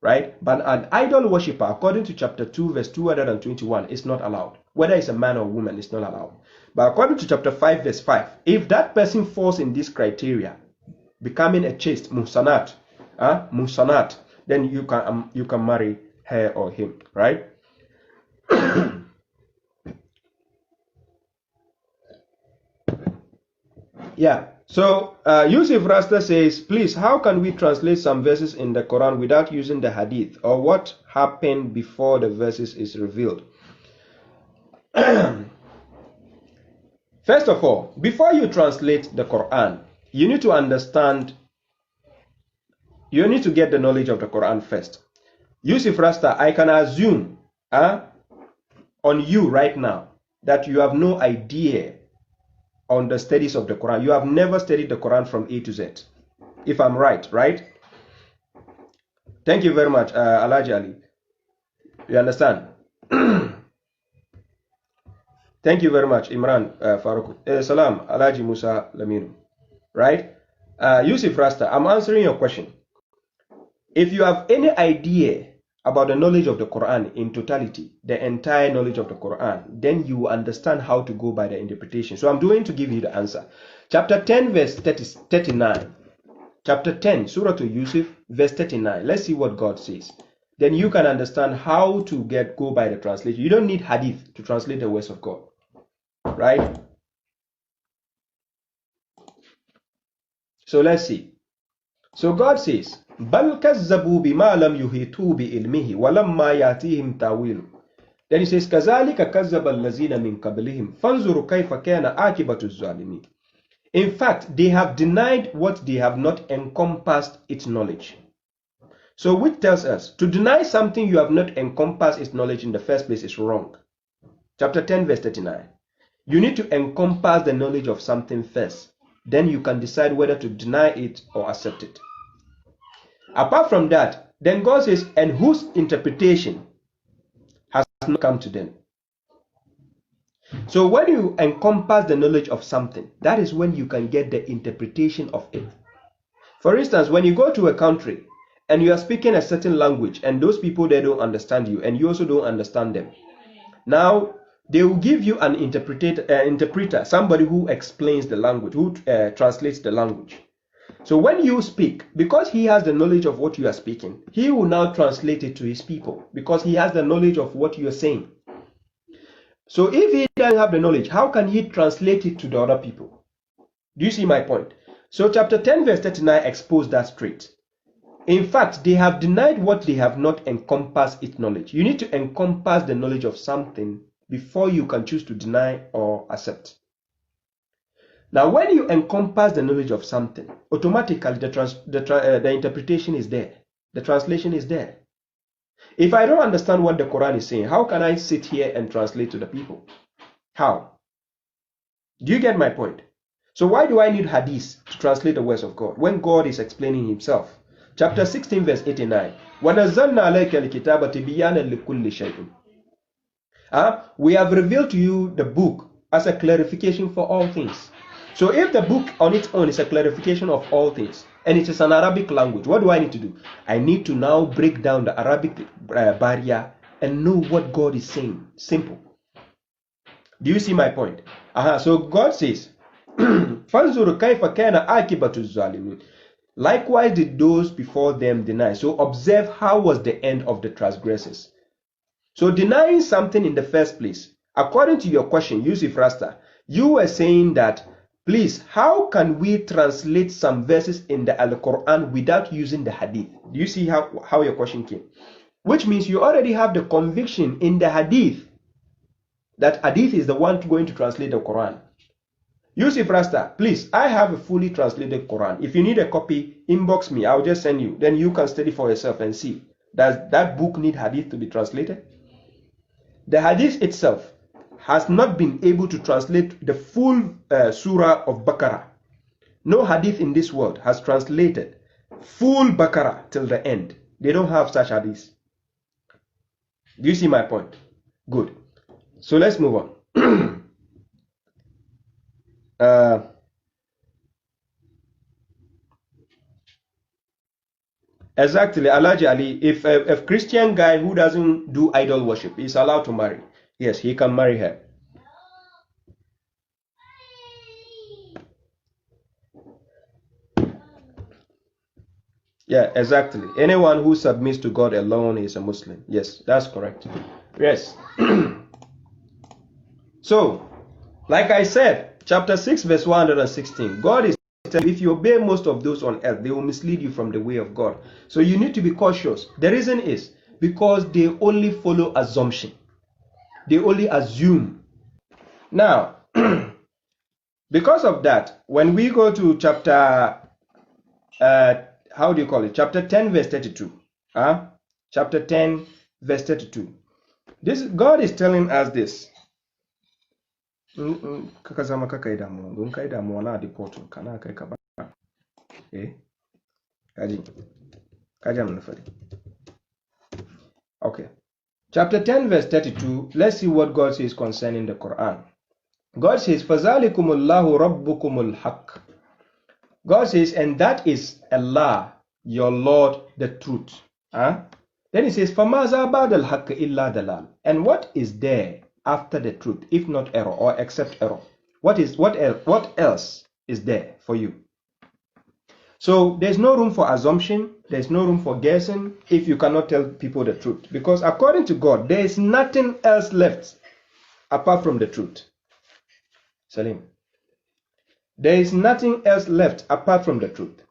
right? But an idol worshipper, according to chapter 2, verse 221, is not allowed. Whether it's a man or woman, it's not allowed. But according to chapter 5, verse 5, if that person falls in this criteria, becoming a chaste, muhsanat, then you can marry her or him, right? Yeah. So Yusuf Rasta says, please, how can we translate some verses in the Quran without using the Hadith? Or what happened before the verses is revealed? First of all, before you translate the Quran, you need to understand, you need to get the knowledge of the Quran first. Yusuf Rasta, I can assume on you right now that you have no idea on the studies of the Quran. You have never studied the Quran from A to Z. If I'm right, right? Thank you very much, Alhaji Ali. You understand? Thank you very much, Imran Farouk. Salam, Alhaji Musa Laminu. Right? Yusuf Rasta, I'm answering your question. If you have any idea about the knowledge of the Quran in totality, the entire knowledge of the Quran, then you understand how to go by the interpretation. So I'm going to give you the answer. Chapter 10, verse 39. Chapter 10, Suratul Yusuf, verse 39. Let's see what God says. Then you can understand how to go by the translation. You don't need hadith to translate the words of God. Right? So let's see. So God says, بَلْ كَذَّبُوا بِمَا لَمْ يُحِيطُوا بِعِلْمِهِ وَلَمَّا يَأْتِيهِمْ تَأْوِيلُهُ. Then he says, كَذَلِكَ كَذَّبَ الَّذِينَ مِنْ قَبْلِهِمْ فَانْظُرُوا كَيْفَ كَانَ عَاقِبَةُ الظَّالِمِينَ. In fact, they have denied what they have not encompassed its knowledge. So which tells us, to deny something you have not encompassed its knowledge in the first place is wrong. Chapter 10, verse 39. You need to encompass the knowledge of something first. Then you can decide whether to deny it or accept it. Apart from that, then God says, and whose interpretation has not come to them. So when you encompass the knowledge of something, that is when you can get the interpretation of it. For instance, when you go to a country and you are speaking a certain language and those people there don't understand you and you also don't understand them. Now, they will give you an interpreter, somebody who explains the language, who translates the language. So when you speak, because he has the knowledge of what you are speaking, he will now translate it to his people because he has the knowledge of what you are saying. So if he doesn't have the knowledge, how can he translate it to the other people? Do you see my point? So chapter 10 verse 39 exposed that straight. In fact, they have denied what they have not encompassed its knowledge. You need to encompass the knowledge of something before you can choose to deny or accept. Now, when you encompass the knowledge of something, automatically the interpretation is there. The translation is there. If I don't understand what the Quran is saying, how can I sit here and translate to the people? How? Do you get my point? So why do I need hadith to translate the words of God when God is explaining himself? Chapter 16 verse 89. وَنَزَّلْنَا عَلَيْكَ الْكِتَابَ تِبِيَانًا لِكُلِّ شَيْءٍ. We have revealed to you the book as a clarification for all things. So if the book on its own is a clarification of all things, and it is an Arabic language, what do I need to do? I need to now break down the Arabic barrier and know what God is saying. Simple. Do you see my point? So God says, فَانْظُرُ كَيْفَ كَانَ عَاقِبَةُ الظَّالِمِينَ. Likewise did those before them deny. So observe how was the end of the transgressors. So denying something in the first place, according to your question, Yusuf Rasta, you were saying that, please, how can we translate some verses in the Al-Quran without using the Hadith? Do you see how your question came? Which means you already have the conviction in the Hadith that Hadith is the one going to translate the Quran. Yusuf Rasta, please, I have a fully translated Quran. If you need a copy, inbox me. I'll just send you. Then you can study for yourself and see. Does that book need Hadith to be translated? The Hadith itself has not been able to translate the full surah of Baqarah. No Hadith in this world has translated full Baqarah till the end. They don't have such Hadith. Do you see my point? Good. So let's move on. Exactly, Alhaji Ali, if a Christian guy who doesn't do idol worship is allowed to marry, yes, he can marry her. Yeah, exactly. Anyone who submits to God alone is a Muslim. Yes, that's correct. Yes. So, like I said, chapter 6, verse 116, God is telling you, if you obey most of those on earth, they will mislead you from the way of God. So you need to be cautious. The reason is because they only follow assumption. They only assume Now, because of that, when we go to chapter, how do you call it? Chapter 10, verse 32. Chapter 10, verse 32. This God is telling us this. Kakazama kakaida mo, dunkaida mo na deportu kana kai kaba. Okay. Chapter 10, verse 32. Let's see what God says concerning the Quran. God says, فَذَلِكُمُ اللَّهُ رَبُّكُمُ الْحَقِّ. God says, and that is Allah, your Lord, the truth. Then he says, فَمَاذَا بَعْدَ الْحَقِّ إِلَّا دَلَالٌ. And what is there after the truth, if not error, or except error? What else is there for you? So there's no room for assumption, there's no room for guessing if you cannot tell people the truth. Because according to God, there is nothing else left apart from the truth. Salim. There is nothing else left apart from the truth.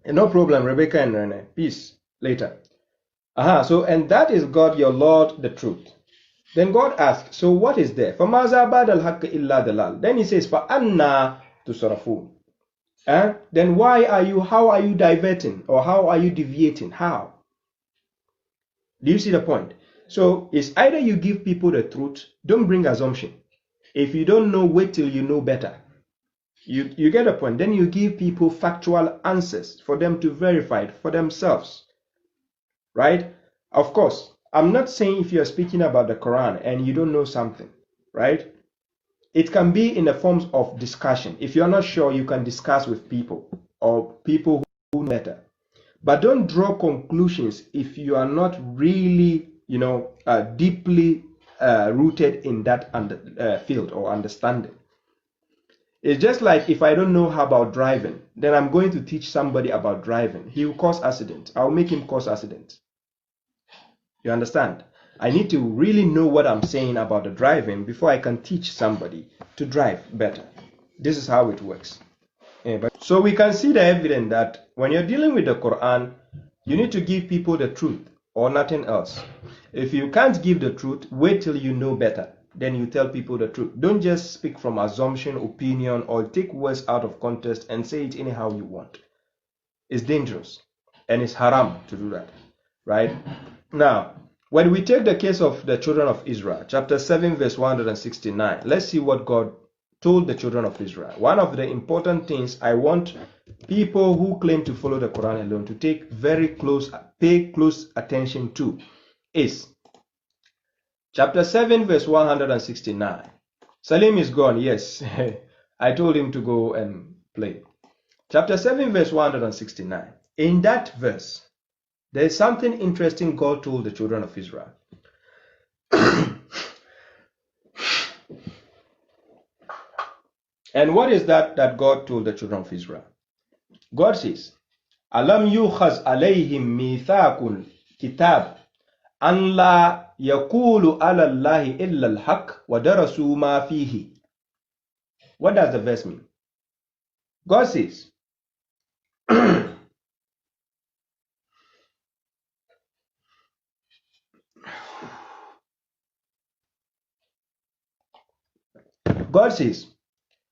And no problem, Rebecca and Rene. Peace. Later. So, and that is God, your Lord, the truth. Then God asks, so what is there? فَمَاذَا بَعْدَ الْحَقِّ إِلَّا دَلَالٌ. Then he says, فَأَنَّا تُصْرَفُونَ. Then how are you diverting? Or how are you deviating? How? Do you see the point? So, it's either you give people the truth, don't bring assumption. If you don't know, wait till you know better. You get a point. Then you give people factual answers for them to verify it for themselves. Right? Of course, I'm not saying if you're speaking about the Quran and you don't know something, right? It can be in the forms of discussion. If you're not sure, you can discuss with people or people who know better. But don't draw conclusions if you are not really, deeply rooted in that field or understanding. It's just like if I don't know about driving, then I'm going to teach somebody about driving. He will cause accident. I'll make him cause accident. You understand? I need to really know what I'm saying about the driving before I can teach somebody to drive better. This is how it works. So we can see the evidence that when you're dealing with the Quran, you need to give people the truth or nothing else. If you can't give the truth, wait till you know better. Then you tell people the truth. Don't just speak from assumption, opinion, or take words out of context and say it anyhow you want. It's dangerous and it's haram to do that, right? Now, when we take the case of the children of Israel, chapter 7, verse 169, let's see what God told the children of Israel. One of the important things I want people who claim to follow the Quran alone to pay close attention to is chapter 7, verse 169. Salim is gone, yes. I told him to go and play. Chapter 7, verse 169. In that verse, there is something interesting God told the children of Israel. And what is that God told the children of Israel? God says, Alam yukhaz alayhim mithaqul kitab an la yaqulu ala Allahi illa al-haq wa darasu ma fihi. What does the verse mean? God says,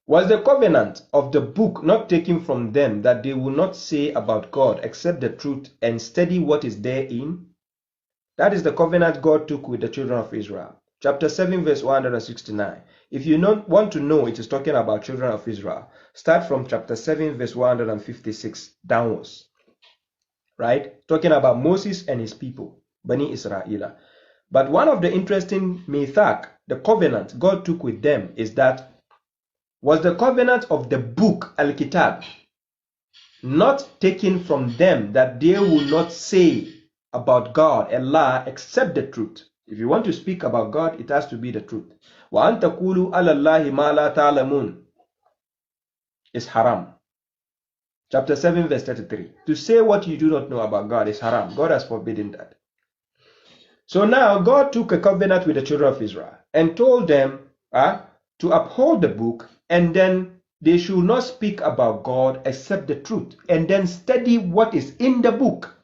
was the covenant of the book not taken from them that they will not say about God except the truth and study what is therein? That is the covenant God took with the children of Israel. Chapter 7, verse 169. If you want to know it is talking about children of Israel, start from chapter 7, verse 156 downwards. Right? Talking about Moses and his people, Bani Israel. But one of the interesting mithaq, the covenant God took with them, is that was the covenant of the book, Al-Kitab, not taken from them that they will not say about God, Allah, except the truth. If you want to speak about God, it has to be the truth. وَأَن تَقُولُوا عَلَى اللَّهِ مَا لَا تَعْلَمُونَ is haram. Chapter 7, verse 33. To say what you do not know about God is haram. God has forbidden that. So now God took a covenant with the children of Israel and told them to uphold the book, and then they should not speak about God except the truth, and then study what is in the book.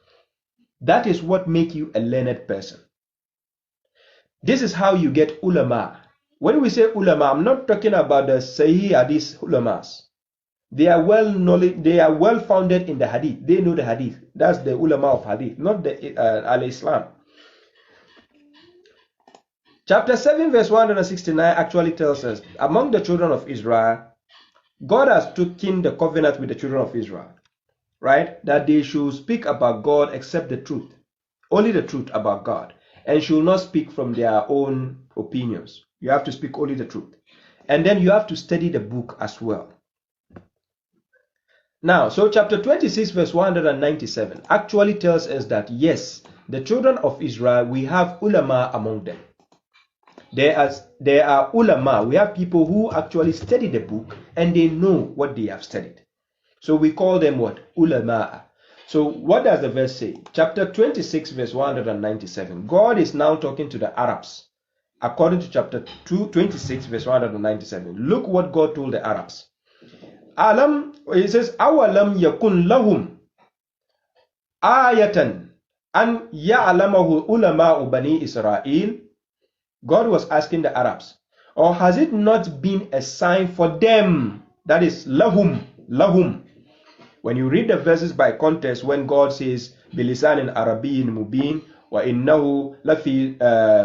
That is what makes you a learned person. This is how you get ulama. When we say ulama, I'm not talking about the sahih hadith ulamas. They are well founded in the hadith. They know the hadith. That's the ulama of hadith, not the al-Islam. Chapter 7 verse 169 actually tells us, among the children of Israel, God has taken the covenant with the children of Israel, right? That they should speak about God except the truth, only the truth about God, and should not speak from their own opinions. You have to speak only the truth. And then you have to study the book as well. Now, so chapter 26 verse 197 actually tells us that yes, the children of Israel, we have ulama among them. There are ulama, we have people who actually study the book and they know what they have studied. So we call them what? Ulama. So what does the verse say? Chapter 26 verse 197. God is now talking to the Arabs. According to chapter 26 verse 197. Look what God told the Arabs. It says, awalam yakun lahum ayatan an ya'lamahu ulama'u bani Israel. God was asking the Arabs, or has it not been a sign for them? That is lahum. When you read the verses by context, when God says bilisan arabiyyin mubin wa innahu lafi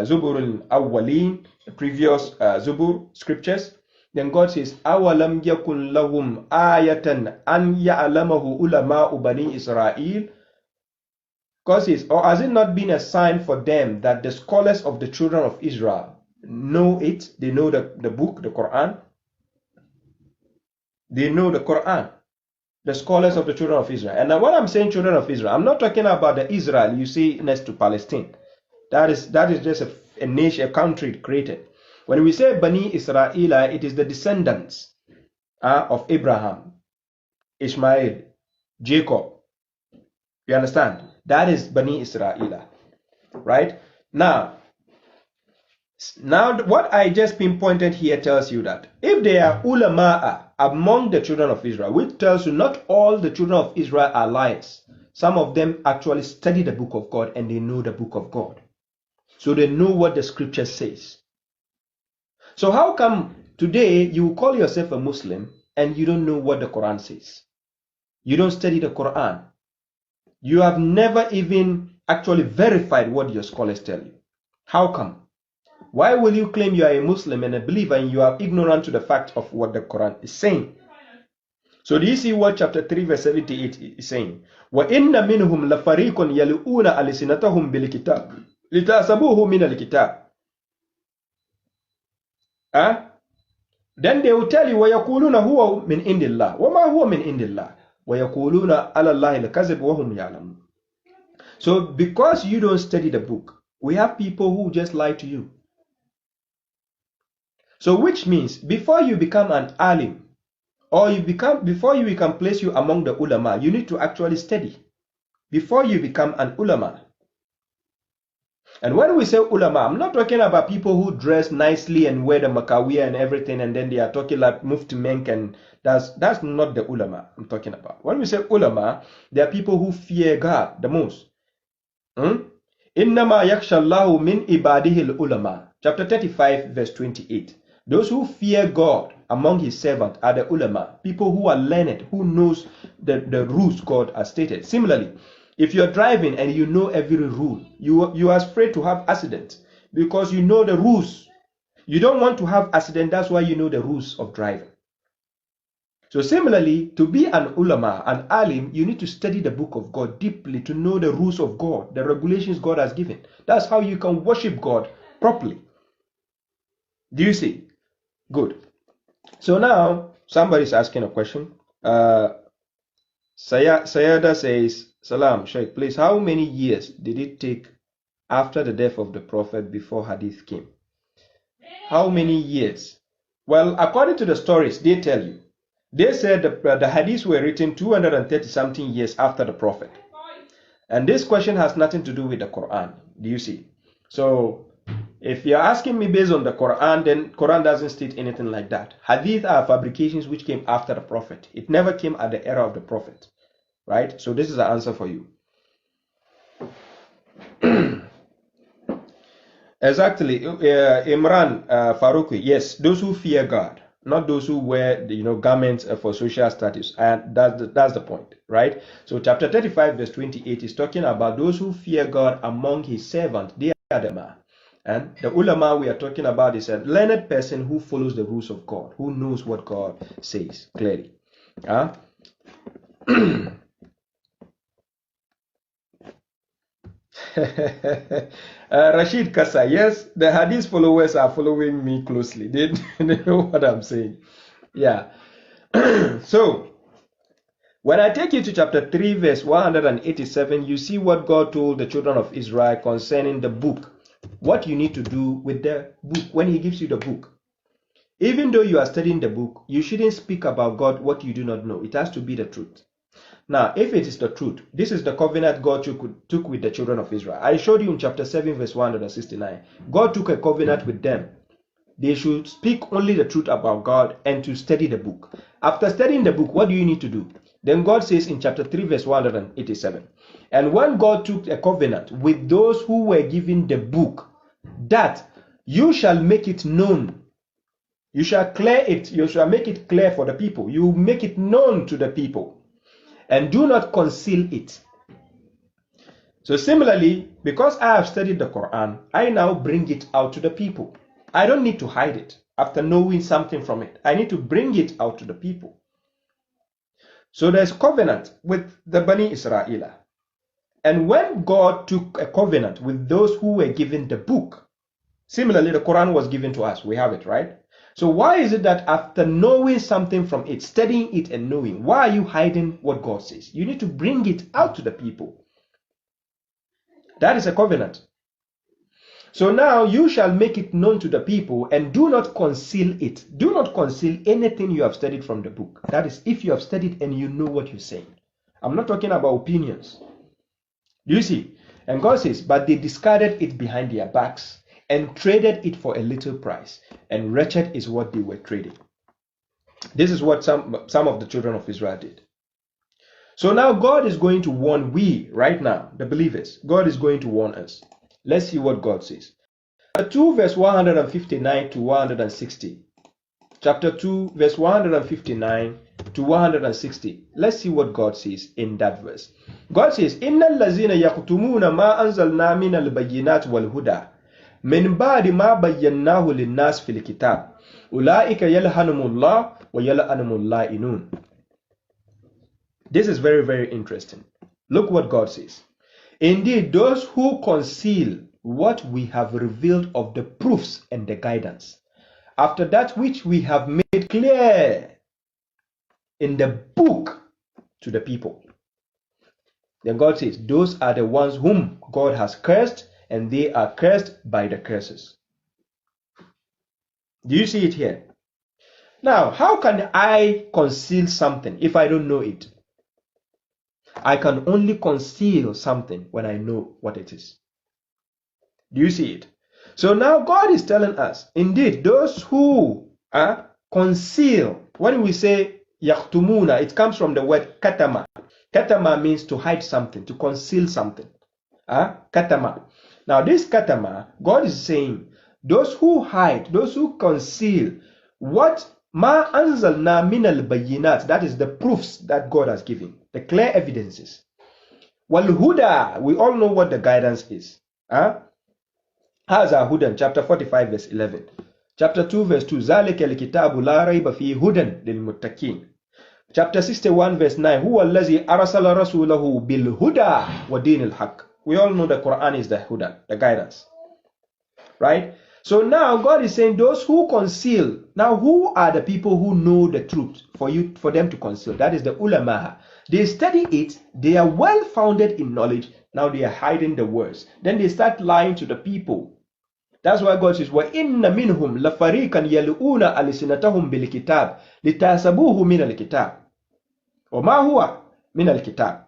zuburul awwalin, the previous zubur scriptures, then God says awalam yakun lahum ayatan an ya'lamahu ulama'u bani Israel. God says, or has it not been a sign for them that the scholars of the children of Israel know it? They know the book, the Quran. They know the Quran. The scholars of the children of Israel. And now when I'm saying children of Israel, I'm not talking about the Israel you see next to Palestine. That is just a nation, a country created. When we say Bani Israel, it is the descendants of Abraham, Ishmael, Jacob. You understand? That is Bani Israel, right? Now what I just pinpointed here tells you that if there are ulama among the children of Israel, which tells you not all the children of Israel are liars. Some of them actually study the book of God and they know the book of God. So they know what the scripture says. So how come today you call yourself a Muslim and you don't know what the Quran says? You don't study the Quran. You have never even actually verified what your scholars tell you. How come? Why will you claim you are a Muslim and a believer and you are ignorant to the fact of what the Quran is saying? So do you see what chapter 3 verse 78 is saying? وَإِنَّ مِنْهُمْ لَفَرِيقٌ يَلُؤُونَ أَلْسِنَتَهُمْ بِالْكِتَابِ لِتَحْسَبُوهُ مِنَ الْكِتَابِ. Then they will tell you وَيَقُولُونَ هُوَ مِنْ عِنْدِ اللَّهِ وَمَا هُوَ مِنْ عِنْدِ اللَّهِ وَيَقُولُونَ عَلَى اللَّهِ الْكَذِبَ وَهُمْ يَعْلَمُونَ. So because you don't study the book, we have people who just lie to you. So which means before you become an alim, or before we can place you among the ulama, you need to actually study before you become an ulama. And when we say ulama, I'm not talking about people who dress nicely and wear the makawiyah and everything, and then they are talking like mufti menk, and that's not the ulama I'm talking about. When we say ulama, they are people who fear God the most. Innama yakhshallahu min ibadihi ulama. Chapter 35 verse 28. Those who fear God among his servants are the ulama, people who are learned, who knows the rules God has stated. Similarly, if you're driving and you know every rule, you are afraid to have accident because you know the rules. You don't want to have accident, that's why you know the rules of driving. So similarly, to be an ulama, an alim, you need to study the book of God deeply to know the rules of God, the regulations God has given. That's how you can worship God properly. Do you see? Good. So now, somebody's asking a question. Sayada says, Salam, Sheikh, please, how many years did it take after the death of the Prophet before Hadith came? How many years? Well, according to the stories, they tell you. They said the Hadiths were written 230 something years after the Prophet. And this question has nothing to do with the Quran. Do you see? So, if you're asking me based on the Quran, then Quran doesn't state anything like that. Hadith are fabrications which came after the Prophet. It never came at the era of the Prophet. Right? So this is the answer for you. Exactly. Imran Farouki, yes, those who fear God, not those who wear garments for social status. And that's the point, right? So chapter 35 verse 28 is talking about those who fear God among his servants. They are the man. And the ulama we are talking about is a learned person who follows the rules of God, who knows what God says clearly. Rashid Kasa, yes, the Hadith followers are following me closely. They know what I'm saying. Yeah. So, when I take you to chapter 3, verse 187, you see what God told the children of Israel concerning the book. What you need to do with the book when He gives you the book. Even though you are studying the book, you shouldn't speak about God what you do not know. It has to be the truth. Now, if it is the truth, this is the covenant God took with the children of Israel. I showed you in chapter 7, verse 169. God took a covenant with them. They should speak only the truth about God and to study the book. After studying the book, what do you need to do? Then God says in chapter 3, verse 187, and when God took a covenant with those who were given the book, that you shall make it known. You shall clear it. You shall make it clear for the people. You make it known to the people. And do not conceal it. So similarly, because I have studied the Quran, I now bring it out to the people. I don't need to hide it after knowing something from it. I need to bring it out to the people. So there's covenant with the Bani Israel. And when God took a covenant with those who were given the book, similarly, the Quran was given to us. We have it, right? So why is it that after knowing something from it, studying it and knowing, why are you hiding what God says? You need to bring it out to the people. That is a covenant. So now you shall make it known to the people and do not conceal it. Do not conceal anything you have studied from the book. That is if you have studied and you know what you're saying. I'm not talking about opinions. Do you see? And God says, but they discarded it behind their backs and traded it for a little price. And wretched is what they were trading. This is what some of the children of Israel did. So now God is going to warn we right now, the believers. God is going to warn us. Let's see what God says. Chapter 2, verse 159 to 160. Chapter 2, verse 159 to 160. Let's see what God says in that verse. God says, Inna allazina yaqtumuna ma anzalna min al-bayyinat wal-huda min ba'di ma bayyannahu lin-nas fil kitab. Ulaika yalhanumullah wa yal'anumul la'inun. This is very, very interesting. Look what God says. Indeed, those who conceal what we have revealed of the proofs and the guidance, after that which we have made clear in the book to the people. Then God says, those are the ones whom God has cursed, and they are cursed by the curses. Do you see it here? Now, how can I conceal something if I don't know it? I can only conceal something when I know what it is. Do you see it? So now God is telling us, indeed, those who conceal, when we say yaktumuna, it comes from the word katama. Katama means to hide something, to conceal something. Katama. Now this katama, God is saying, those who hide, those who conceal, what ma anzalna min al-bayyinat, that is the proofs that God has given, the clear evidences. Wal huda, we all know what the guidance is. Haza hudan, chapter 45, verse 11. Chapter 2, verse 2. Zalika al-kitabu la rayba fi hudan lil muttaqin. Chapter 61, verse 9. Huwa allazi arsala rasulahu bil huda wa dinil haq. We all know the Quran is the huda, the guidance. Right? So now God is saying those who conceal. Now who are the people who know the truth for them to conceal? That is the ulama. They study it. They are well founded in knowledge. Now they are hiding the words. Then they start lying to the people. That's why God says, وَإِنَّ مِنْهُمْ لَفَرِيقًا يَلْؤُونَ أَلْسِنَتَهُمْ بِالْكِتَابِ لِتَحْسَبُوهُ مِنَ الْكِتَابِ وَمَا هُوَ مِنَ الْكِتَابِ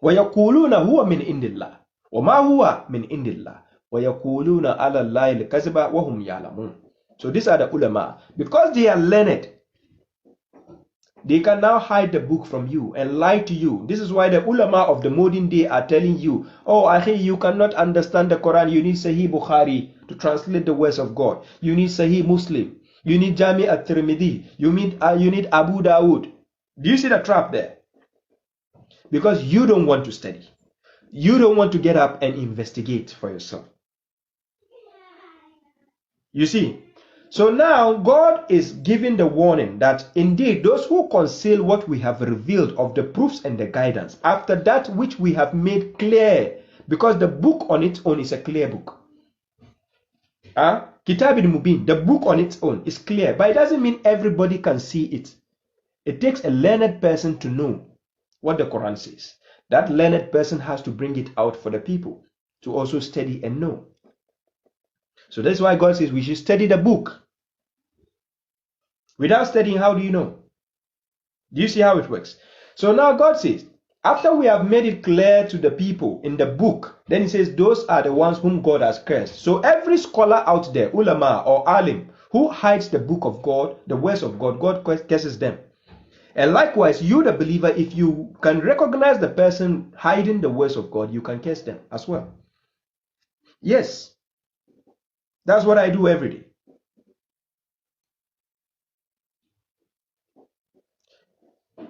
وَيَقُولُونَ هُوَ مِنْ عِنْدِ اللَّهِ وَمَا هُوَ مِنْ عِنْدِ اللَّهِ وَيَقُولُونَ عَلَى اللَّهِ الْكَذِبَ وَهُمْ يَعْلَمُونَ. So these are the ulama. Because they are learned, They can now hide the book from you and lie to you. This is why the ulama of the modern day are telling you, oh, akhi, you cannot understand the Quran. You need Sahih Bukhari to translate the words of God. You need Sahih Muslim. You need Jami at-Tirmidhi. You need Abu Dawood. Do you see the trap there? Because you don't want to study. You don't want to get up and investigate for yourself. You see? So now God is giving the warning that indeed those who conceal what we have revealed of the proofs and the guidance, after that which we have made clear, because the book on its own is a clear book. Kitab al-Mubin, the book on its own is clear, but it doesn't mean everybody can see it. It takes a learned person to know what the Quran says. That learned person has to bring it out for the people to also study and know. So that's why God says we should study the book. Without studying, how do you know? Do you see how it works? So now God says, after we have made it clear to the people in the book, then he says, those are the ones whom God has cursed. So every scholar out there, ulama or alim, who hides the book of God, the words of God, God curses them. And likewise, you the believer, if you can recognize the person hiding the words of God, you can curse them as well. Yes. That's what I do every day.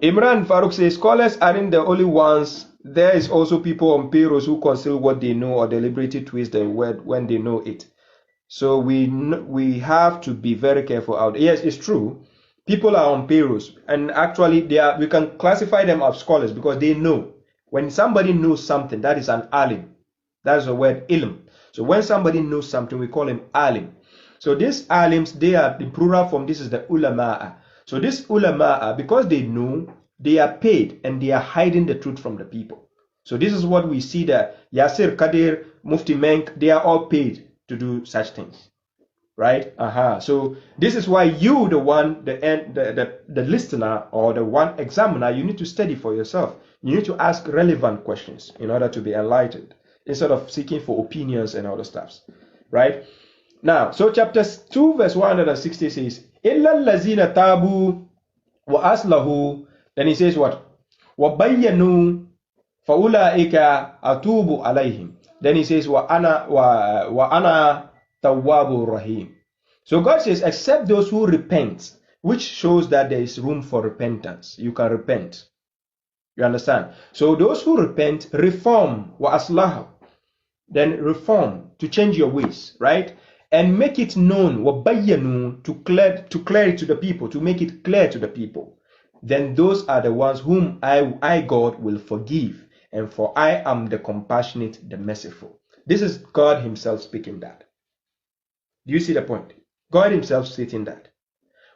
Imran Farouk says, scholars aren't the only ones. There is also people on payrolls who conceal what they know or deliberately twist the word when they know it. So we have to be very careful out. Yes, it's true. People are on payrolls, and actually we can classify them as scholars because they know. When somebody knows something, that is an alim. That's the word ilm. So when somebody knows something, we call him alim. So these alims, they are the plural form. This is the ulama. So these ulama, because they know, they are paid and they are hiding the truth from the people. So this is what we see that Yasir, Kadir, Mufti Menk, they are all paid to do such things. Right? So this is why you, the one, the listener or the one examiner, you need to study for yourself. You need to ask relevant questions in order to be enlightened, instead of seeking for opinions and other stuffs. Right? Now, so chapter 2 verse 160 says, إِلَّا الَّذِينَ تَابُوا وَأَصْلَحُوا. Then he says what? وَبَيَّنُوا فَأُولَٰئِكَ أَتُوبُ عَلَيْهِمْ. Then he says, وَأَنَا تَوَّابُ رَحِيمٌ. So God says, except those who repent, which shows that there is room for repentance. You can repent. You understand? So those who repent, reform, وَأَصْلَحُوا. Then reform, to change your ways, right? And make it known, وَبَيَّنُوا, to clear it to the people, to make it clear to the people. Then those are the ones whom I God, will forgive. And for I am the compassionate, the merciful. This is God himself speaking that. Do you see the point? God himself stating that.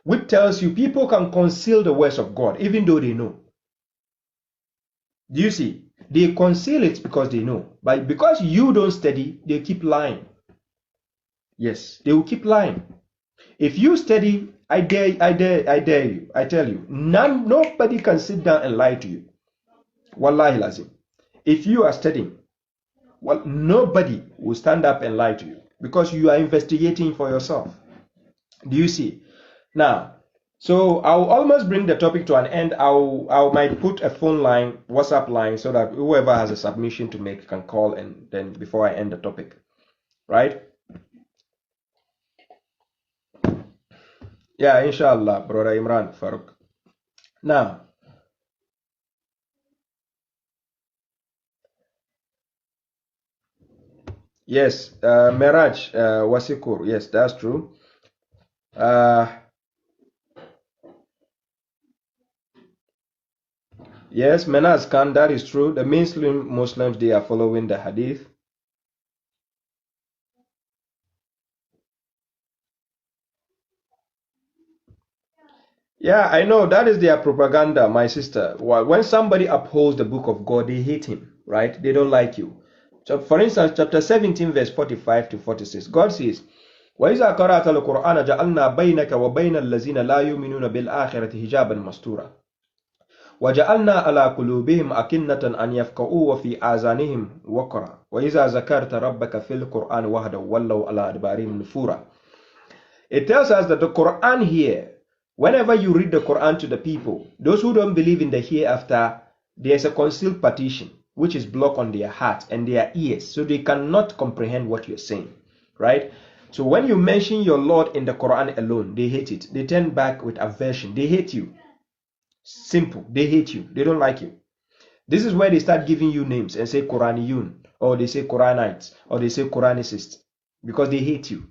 Which tells you people can conceal the words of God, even though they know. Do you see? They conceal it because they know. But because you don't study, they keep lying. Yes, they will keep lying. If you study, I dare you, I tell you, nobody can sit down and lie to you. Wallahi lazim. If you are studying, well, nobody will stand up and lie to you because you are investigating for yourself. Do you see? Now, so I'll almost bring the topic to an end. I might put a phone line, WhatsApp line, so that whoever has a submission to make can call, and then before I end the topic, right? Yeah, inshallah, brother Imran Farouk. Now, yes, Miraj Wasikur, yes, that's true. Yes, Menas Khan, that is true. The mainstream Muslims, they are following the hadith. Yeah, I know that is their propaganda, my sister. When somebody upholds the book of God, they hate him, right? They don't like you. So, for instance, chapter 17, verse 45 to 46, God says, وَإِذَا قَرَأْتَ الْقُرْآنَ جَعَلْنَا بَيْنَكَ وَبَيْنَ الَّذِينَ لَا يُؤْمِنُونَ بِالْآخِرَةِ حِجَابًا مَسْتُورًا وَجَعَلْنَا عَلَى قُلُوبِهِمْ أَكِنَّةً أَنْ يَفْقَهُوهُ وَفِي آذَانِهِمْ وَقْرًا وَإِذَا ذَكَرْتَ رَبَّكَ فِي الْقُرْآنِ وَحْدَهُ وَلَّوْا عَلَى أَدْبَارِهِمْ نُفُورًا. It tells us that the Quran here Whenever you read the Quran to the people, those who don't believe in the hereafter, there's a concealed partition which is blocked on their heart and their ears, so they cannot comprehend what you're saying, right? So when you mention your Lord in the Quran alone, they hate it. They turn back with aversion. They hate you. Simple. They hate you. They don't like you. This is where they start giving you names and say Quraniyun, or they say Quranites, or they say Quranicists, because they hate you,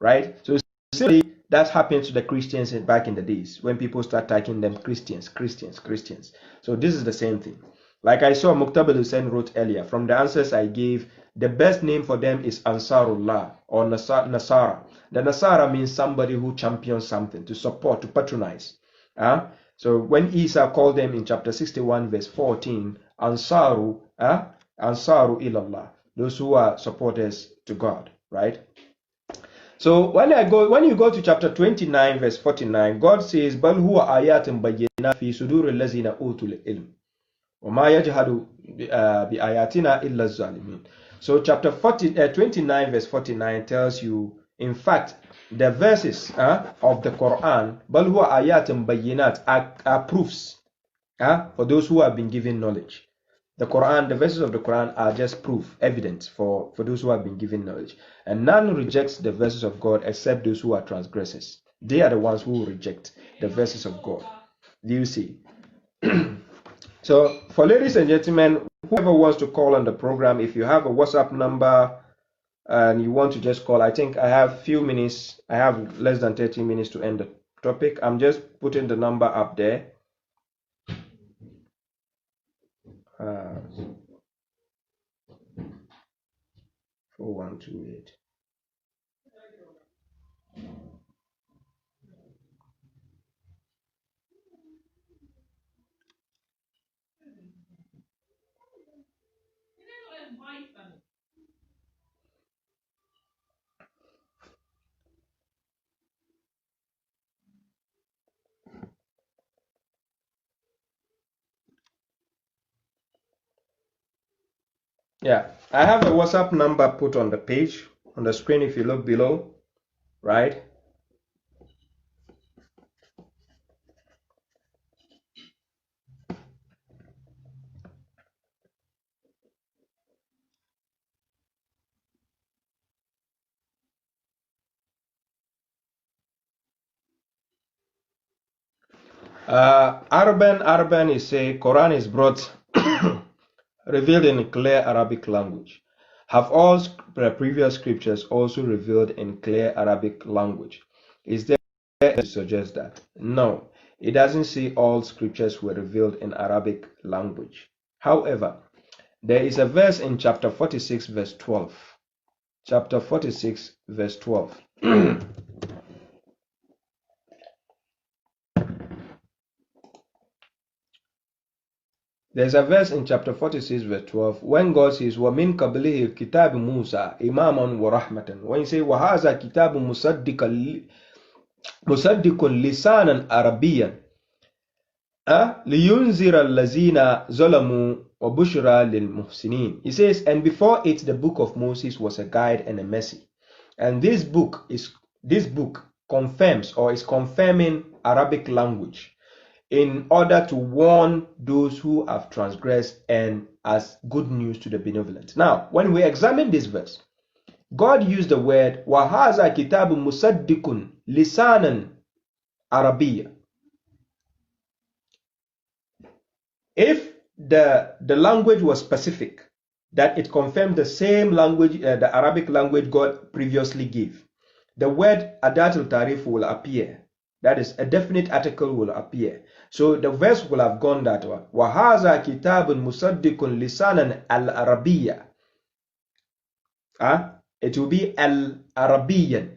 right? So simply that happened to the Christians back in the days when people start tagging them Christians, Christians, Christians. So this is the same thing. Like I saw Muqtabil Hussain wrote earlier, from the answers I gave, the best name for them is Ansarullah or Nasara. The Nasara means somebody who champions something, to support, to patronize. So when Isa called them in chapter 61 verse 14, Ansaru ilallah, those who are supporters to God, right? So when you go to chapter 29 verse 49, God says, "Bal huwa ayatin bayyinat fi suduril lazina utul ilm, wa ma yajhadu bi ayatina illa zalimin." So chapter 29 verse 49 tells you, in fact, the verses of the Quran, "Bal huwa ayatin bayyinat," are proofs for those who have been given knowledge. The Quran, the verses of the Quran are just proof, evidence for those who have been given knowledge. And none rejects the verses of God except those who are transgressors. They are the ones who reject the verses of God. Do you see? So for ladies and gentlemen, whoever wants to call on the program, if you have a WhatsApp number and you want to just call, I think I have few minutes. I have less than 30 minutes to end the topic. I'm just putting the number up there. 4128. Yeah, I have a WhatsApp number put on the page, on the screen if you look below, right? Arban is say Quran is brought revealed in clear Arabic language. Have all previous scriptures also revealed in clear Arabic language? Is there to suggest that? No, it doesn't say all scriptures were revealed in Arabic language. However, there is a verse in chapter 46 verse 12. Chapter 46 verse 12. There's a verse in chapter 46 verse 12 when God says, وَمِن قَبْلِهِ كِتَابِ مُوسَى إِمَامًا وَرَحْمَةً. When you say, وَهَذَا كِتَابٌ مُصَدِّقٌ لِسَانًا عَرَبِيًّا لِيُنْذِرَ الَّذِينَ ظَلَمُوا وَبُشْرَى لِلْمُحْسِنِينَ. He says, and before it the book of Moses was a guide and a mercy. And this book confirms or is confirming Arabic language in order to warn those who have transgressed and as good news to the benevolent. Now, when we examine this verse, God used the word وَهَذَا كِتَابٌ مُصَدِّقٌ لِسَانًا عَرَبِيًّا. If the language was specific, that it confirmed the same language, the Arabic language God previously gave, the word Adatul Tarif will appear. That is, a definite article will appear. So the verse will have gone that way. وَهَذَا كِتَابٌ مُصَدِّقٌ لِسَانًا الْعَرَبِيًّا. It will be al-Arabiyan.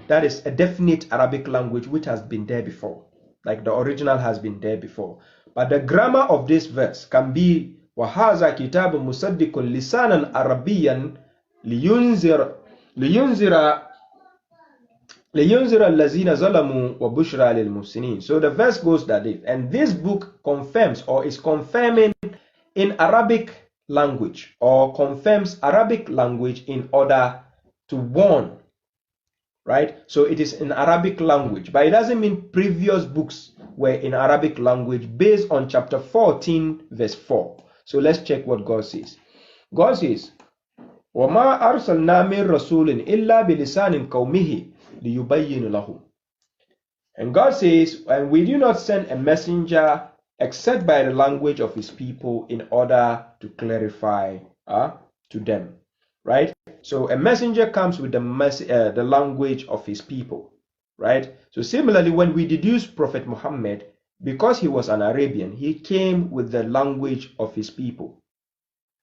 That is a definite Arabic language which has been there before. Like the original has been there before. But the grammar of this verse can be وَهَذَا كِتَابٌ مُصَدِّقٌ لِسَانًا عَرَبِيًّا لِيُنْذِرَ الَّذِينَ ظَلَمُوا وَبُشْرَى لِلْمُحْسِنِينَ. So the verse goes that way. And this book confirms or is confirming in Arabic language or confirms Arabic language in order to warn right? So it is in Arabic language, but it doesn't mean previous books were in Arabic language based on chapter 14, verse 4. So let's check what God says. God says, وَمَا أَرْسَلْنَا مِن رَسُولٍ إِلَّا بِلِسَانٍ قَوْمِهِ لِيُبَيِّنَ لَهُمْ. And God says, and we do not send a messenger except by the language of his people in order to clarify to them, right? So a messenger comes with the language of his people, right? So similarly, when we deduce Prophet Muhammad, because he was an Arabian, he came with the language of his people,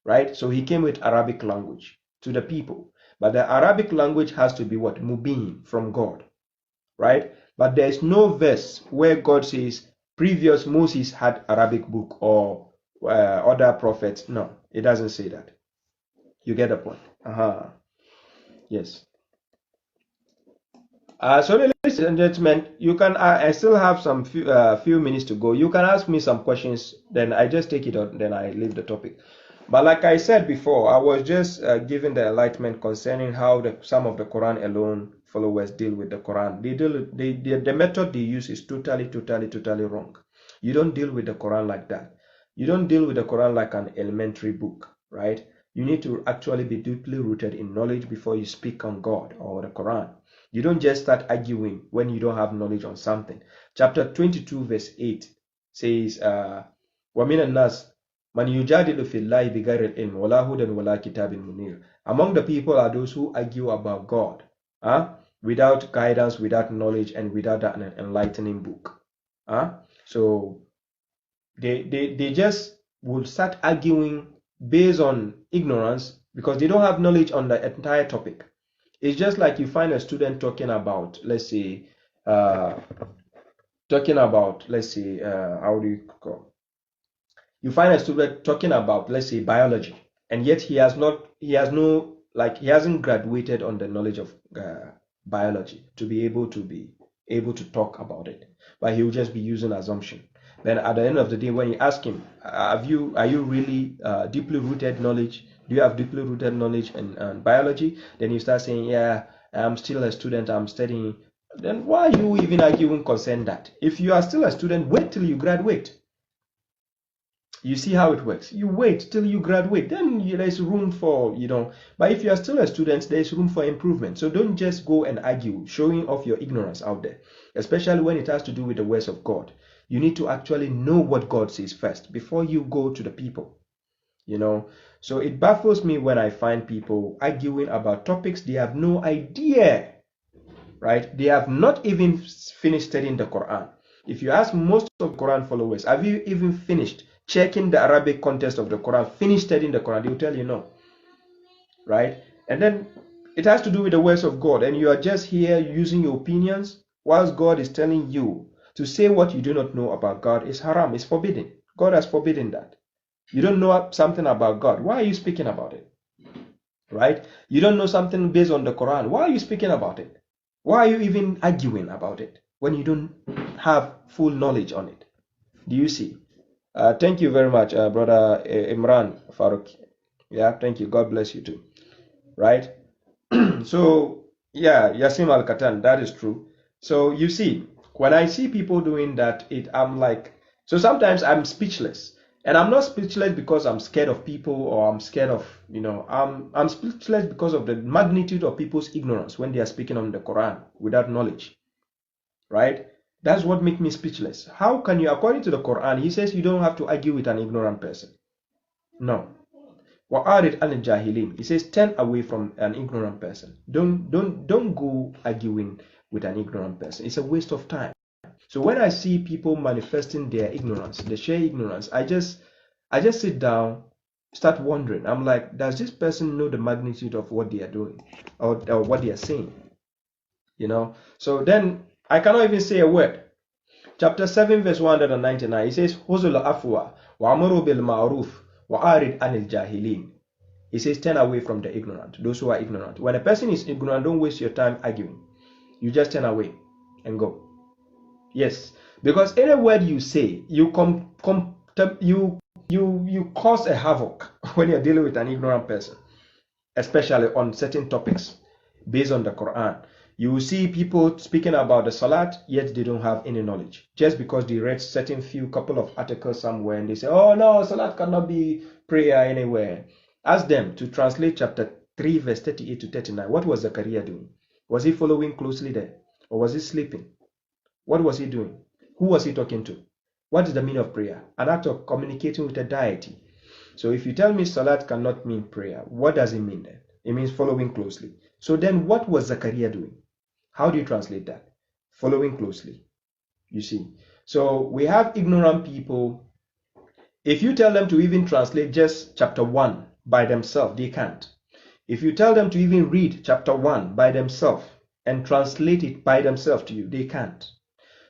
right? So he came with Arabic language to the people. But the Arabic language has to be what? Mubin, from God, right? But there is no verse where God says previous Moses had Arabic book or other prophets. No, it doesn't say that. You get the point. Yes. So ladies and gentlemen, you can. I still have some few minutes to go. You can ask me some questions. Then I just take it out. Then I leave the topic. But like I said before, I was just giving the enlightenment concerning how some of the Quran alone followers deal with the Quran. The method they use is totally wrong. You don't deal with the Quran like that. You don't deal with the Quran like an elementary book, right? You need to actually be deeply rooted in knowledge before you speak on God or the Quran. You don't just start arguing when you don't have knowledge on something. Chapter 22 verse 8 says, وَمِنَ النَّاسِ مَنْ يُجَادِلُ فِي اللَّهِ بِغَيْرِ الْعِلْمِ وَلَا هُدًى وَلَا كِتَابٍ مُنِيرٍ. Among the people are those who argue about God without guidance, without knowledge, and without an enlightening book. So they just will start arguing based on ignorance because they don't have knowledge on the entire topic. It's just like you find a student talking about, let's say, how do you call? You find a student talking about, let's say, biology, and yet he hasn't graduated on the knowledge of biology to be able to talk about it, but he will just be using assumption. Then at the end of the day, when you ask him, are you really deeply rooted knowledge? Do you have deeply rooted knowledge in biology? Then you start saying, yeah, I'm still a student, I'm studying. Then why are you even arguing concern that? If you are still a student, wait till you graduate. You see how it works. You wait till you graduate. Then there's room for, but if you are still a student, there's room for improvement. So don't just go and argue, showing off your ignorance out there, especially when it has to do with the words of God. You need to actually know what God says first before you go to the people. So it baffles me when I find people arguing about topics they have no idea, right? They have not even finished studying the Quran. If you ask most of Quran followers, have you even finished checking the Arabic context of the Quran, finished studying the Quran? They will tell you no, right? And then it has to do with the words of God, and you are just here using your opinions whilst God is telling you to say what you do not know about God is haram, is forbidden. God has forbidden that. You don't know something about God. Why are you speaking about it? Right? You don't know something based on the Quran. Why are you speaking about it? Why are you even arguing about it when you don't have full knowledge on it? Do you see? Thank you very much, brother Imran Farooq. Yeah, thank you. God bless you too. Right? So, yeah, Yasim Al-Katan, that is true. So you see, when I see people doing that, I'm like, so sometimes I'm speechless. And I'm not speechless because I'm scared of people or I'm scared of, I'm speechless because of the magnitude of people's ignorance when they are speaking on the Quran without knowledge, right? That's what makes me speechless. How can you, according to the Quran, he says you don't have to argue with an ignorant person. No. وَأَعْرِضْ عَنِ الْجَاهِلِينَ. He says turn away from an ignorant person. Don't go arguing with an ignorant person. It's a waste of time. So when I see people manifesting their ignorance, they share ignorance, I just sit down, start wondering. I'm like, does this person know the magnitude of what they are doing or what they are saying? So then I cannot even say a word. Chapter 7 verse 199, it says, Huzul afwa wa amuru bil ma'ruf wa arid anil jahilin. He says, turn away from the ignorant, those who are ignorant. When a person is ignorant, don't waste your time arguing. You just turn away and go. Yes, because any word you say, you cause a havoc when you're dealing with an ignorant person, especially on certain topics based on the Quran. You will see people speaking about the salat, yet they don't have any knowledge. Just because they read certain couple of articles somewhere and they say, oh no, salat cannot be prayer anywhere. Ask them to translate chapter 3, verse 38 to 39. What was Zechariah doing? Was he following closely there? Or was he sleeping? What was he doing? Who was he talking to? What is the meaning of prayer? An act of communicating with a deity. So if you tell me salat cannot mean prayer, what does it mean then? It means following closely. So then what was Zechariah doing? How do you translate that? Following closely. You see. So we have ignorant people. If you tell them to even translate just chapter 1 by themselves, they can't. If you tell them to even read chapter 1 by themselves and translate it by themselves to you, they can't.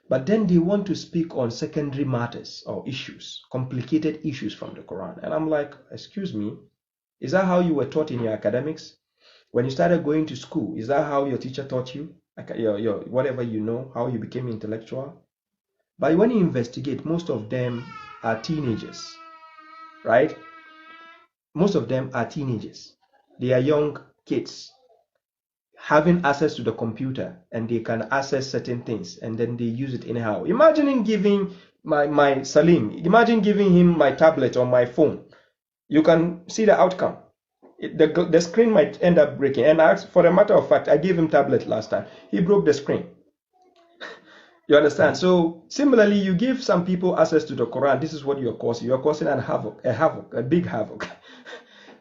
But then they want to speak on secondary matters or issues, complicated issues from the Quran. And I'm like, excuse me, is that how you were taught in your academics? When you started going to school, is that how your teacher taught you? Your whatever you know, how you became intellectual? But when you investigate, most of them are teenagers, right? Most of them are teenagers. They are young kids having access to the computer, and they can access certain things and then they use it anyhow. Imagine giving my Salim, imagine giving him my tablet or my phone. You can see the outcome. The screen might end up breaking. And for a matter of fact, I gave him tablet last time. He broke the screen. You understand? So similarly, you give some people access to the Quran. This is what you're causing. You're causing a big havoc.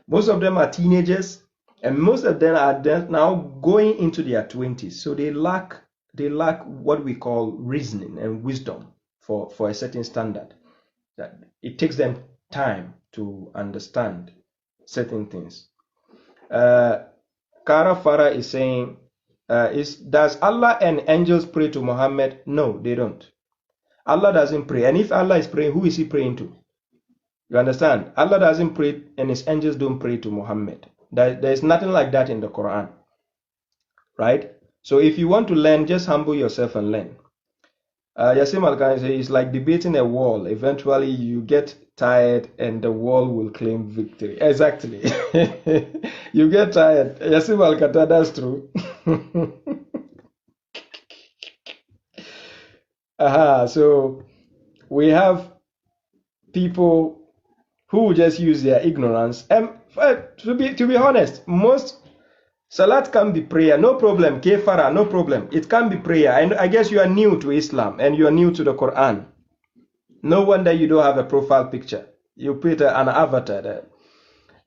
Most of them are teenagers, and most of them are now going into their 20s. So they lack what we call reasoning and wisdom for a certain standard. That it takes them time to understand certain things. Kara Farah is saying, does Allah and angels pray to Muhammad? No, they don't. Allah doesn't pray. And if Allah is praying, who is he praying to? You understand? Allah doesn't pray and his angels don't pray to Muhammad. There's nothing like that in the Quran. Right? So if you want to learn, just humble yourself and learn. Yasim Al-Khan says, it's like debating a wall. Eventually you get tired and the wall will claim victory. Exactly. You get tired. Yasim Al-Khan, that's true. So we have people who just use their ignorance. And to be honest, most salat can be prayer, no problem. Kefara, no problem. It can be prayer. And I guess you are new to Islam and you are new to the Quran. No wonder you don't have a profile picture. You put an avatar there.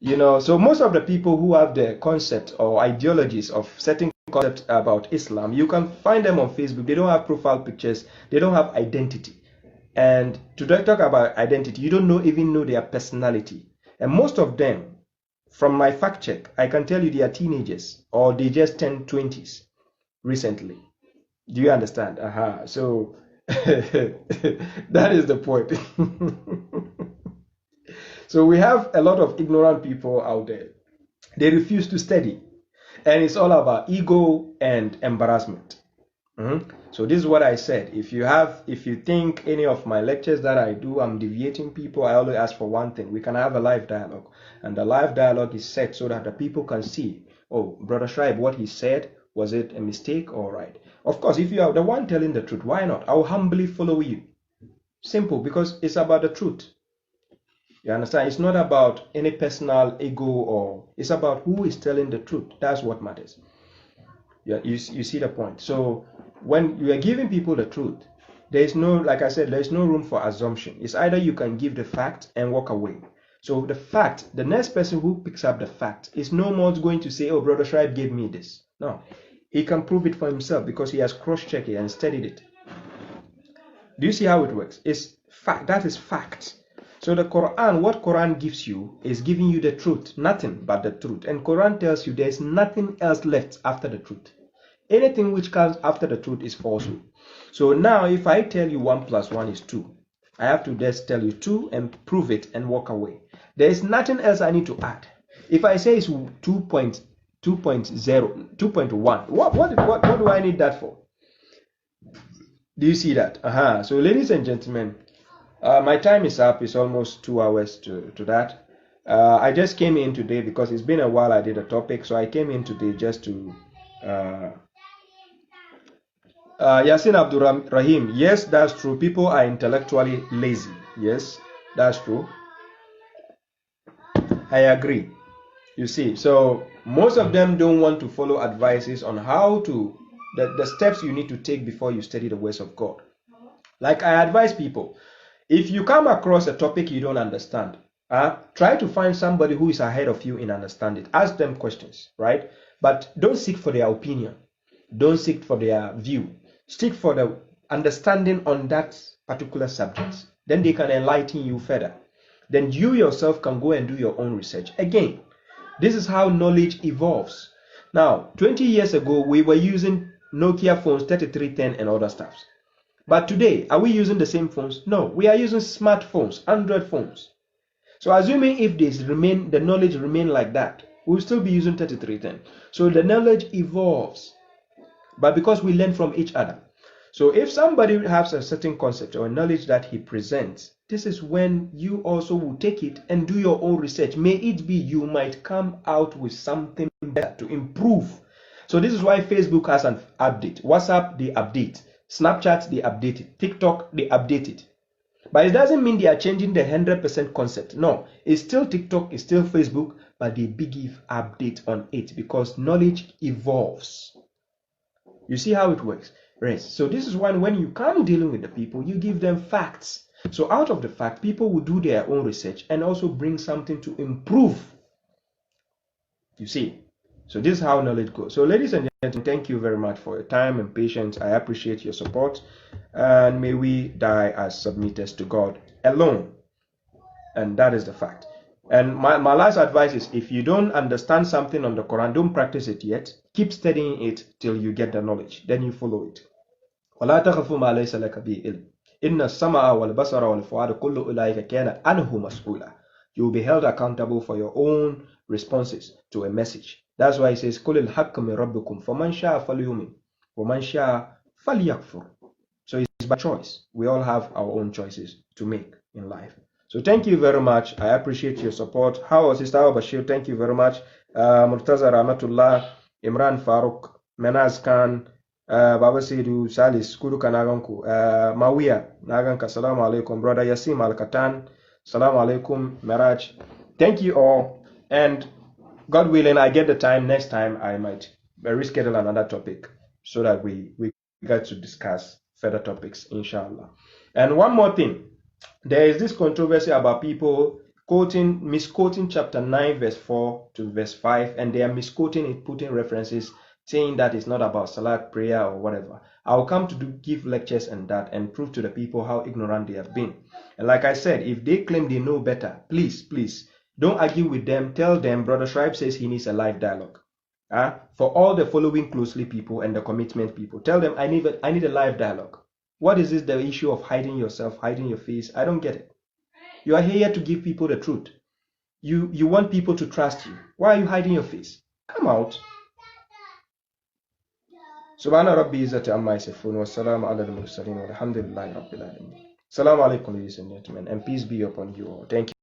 You know, so most of the people who have the concept or ideologies of certain concepts about Islam, you can find them on Facebook. They don't have profile pictures. They don't have identity. And to talk about identity, you don't even know their personality. And most of them, from my fact check, I can tell you they are teenagers or they just turned 20s recently. Do you understand? So that is the point. So we have a lot of ignorant people out there. They refuse to study. And it's all about ego and embarrassment. So this is what I said. If you think any of my lectures that I do, I'm deviating people, I always ask for one thing. We can have a live dialogue. And the live dialogue is set so that the people can see, oh, Brother Shuaib, what he said, was it a mistake or right? Of course, if you are the one telling the truth, why not? I will humbly follow you. Simple, because it's about the truth. You understand? It's not about any personal ego, or it's about who is telling the truth. That's what matters. You see the point. So when you are giving people the truth, there is no, like I said, there is no room for assumption. It's either you can give the fact and walk away. So the fact, the next person who picks up the fact is no more going to say, oh, Brother Shuaib gave me this. No, he can prove it for himself because he has cross-checked it and studied it. Do you see how it works? It's fact. That is fact. So the Quran, what Quran gives you is giving you the truth, nothing but the truth. And Quran tells you there is nothing else left after the truth. Anything which comes after the truth is falsehood. So now if I tell you 1 + 1 is 2, I have to just tell you 2 and prove it and walk away. There is nothing else I need to add. If I say it's 2.0, 2.1, what do I need that for? Do you see that? So ladies and gentlemen, my time is up. It's almost 2 hours to that. I just came in today because it's been a while I did a topic. So I came in today just to Yasin Abdul Rahim, yes, that's true. People are intellectually lazy. Yes, that's true. I agree. You see, so most of them don't want to follow advices on how to, the steps you need to take before you study the words of God. Like I advise people, if you come across a topic you don't understand, try to find somebody who is ahead of you in understanding. Ask them questions, right? But don't seek for their opinion. Don't seek for their view. Seek for the understanding on that particular subject. Then they can enlighten you further. Then you yourself can go and do your own research. Again, this is how knowledge evolves. Now, 20 years ago, we were using Nokia phones, 3310 and other stuff. But today, are we using the same phones? No, we are using smartphones, Android phones. So assuming if the knowledge remain like that, we'll still be using 3310. So the knowledge evolves, but because we learn from each other. So if somebody has a certain concept or knowledge that he presents, this is when you also will take it and do your own research. May it be you might come out with something better to improve. So this is why Facebook has an update. WhatsApp, they update. Snapchat, they update it. TikTok, they update it. But it doesn't mean they are changing the 100% concept. No, it's still TikTok, it's still Facebook, but they give update on it because knowledge evolves. You see how it works? Right. So this is when you come dealing with the people, you give them facts. So out of the fact, people will do their own research and also bring something to improve. You see? So this is how knowledge goes. So ladies and gentlemen, thank you very much for your time and patience. I appreciate your support. And may we die as submitters to God alone. And that is the fact. And my last advice is, if you don't understand something on the Quran, don't practice it yet. Keep studying it till you get the knowledge. Then you follow it. وَلَا تَخَفُ مَا لَيْسَ لَكَ بِهِ عِلْمٌ إِنَّ السَّمْعَ وَالْبَصَرَ وَالْفُؤَادَ كُلُّ أُولَٰئِكَ كَانَ عَنْهُ مَسْئُولًا. You will be held accountable for your own responses to a message. That's why it says, قُلِ الْحَقَّ مِنْ رَبِّكُمْ فَمَنْ شَاءَ فَلْيُؤْمِنْ وَمَنْ شَاءَ فَلْيَكْفُرْ. So it's by choice. We all have our own choices to make in life. So thank you very much. I appreciate your support. How Sister Bashir, thank you very much. Murtaza Rahmatullah, Imran Farouk, Menaz Khan, Baba Seidu Salis, Kudu Kanaganku, Mawia, Naganka, Salamu alaikum, Brother Yasim Al Katan, Salamu alaikum, Miraj. Thank you all. And God willing, I get the time next time, I might reschedule another topic so that we get to discuss further topics, inshallah. And one more thing. There is this controversy about people misquoting chapter 9 verse 4 to verse 5, and they are misquoting it, putting references saying that it's not about salat, prayer, or whatever. I will come to give lectures on that and prove to the people how ignorant they have been. And like I said, if they claim they know better, please don't argue with them. Tell them Brother Shuaib says he needs a live dialogue. For all the following closely people and the commitment people, tell them I need a live dialogue. What is this, the issue of hiding yourself, hiding your face? I don't get it. You are here to give people the truth. You want people to trust you. Why are you hiding your face? Come out. Subhana Rabbi Izzati Amma Yasifun wa salamu ala al-mursalin walhamdulillahi rabbil alamin. Assalamu alaikum, ladies and gentlemen, and peace be upon you all. Thank you.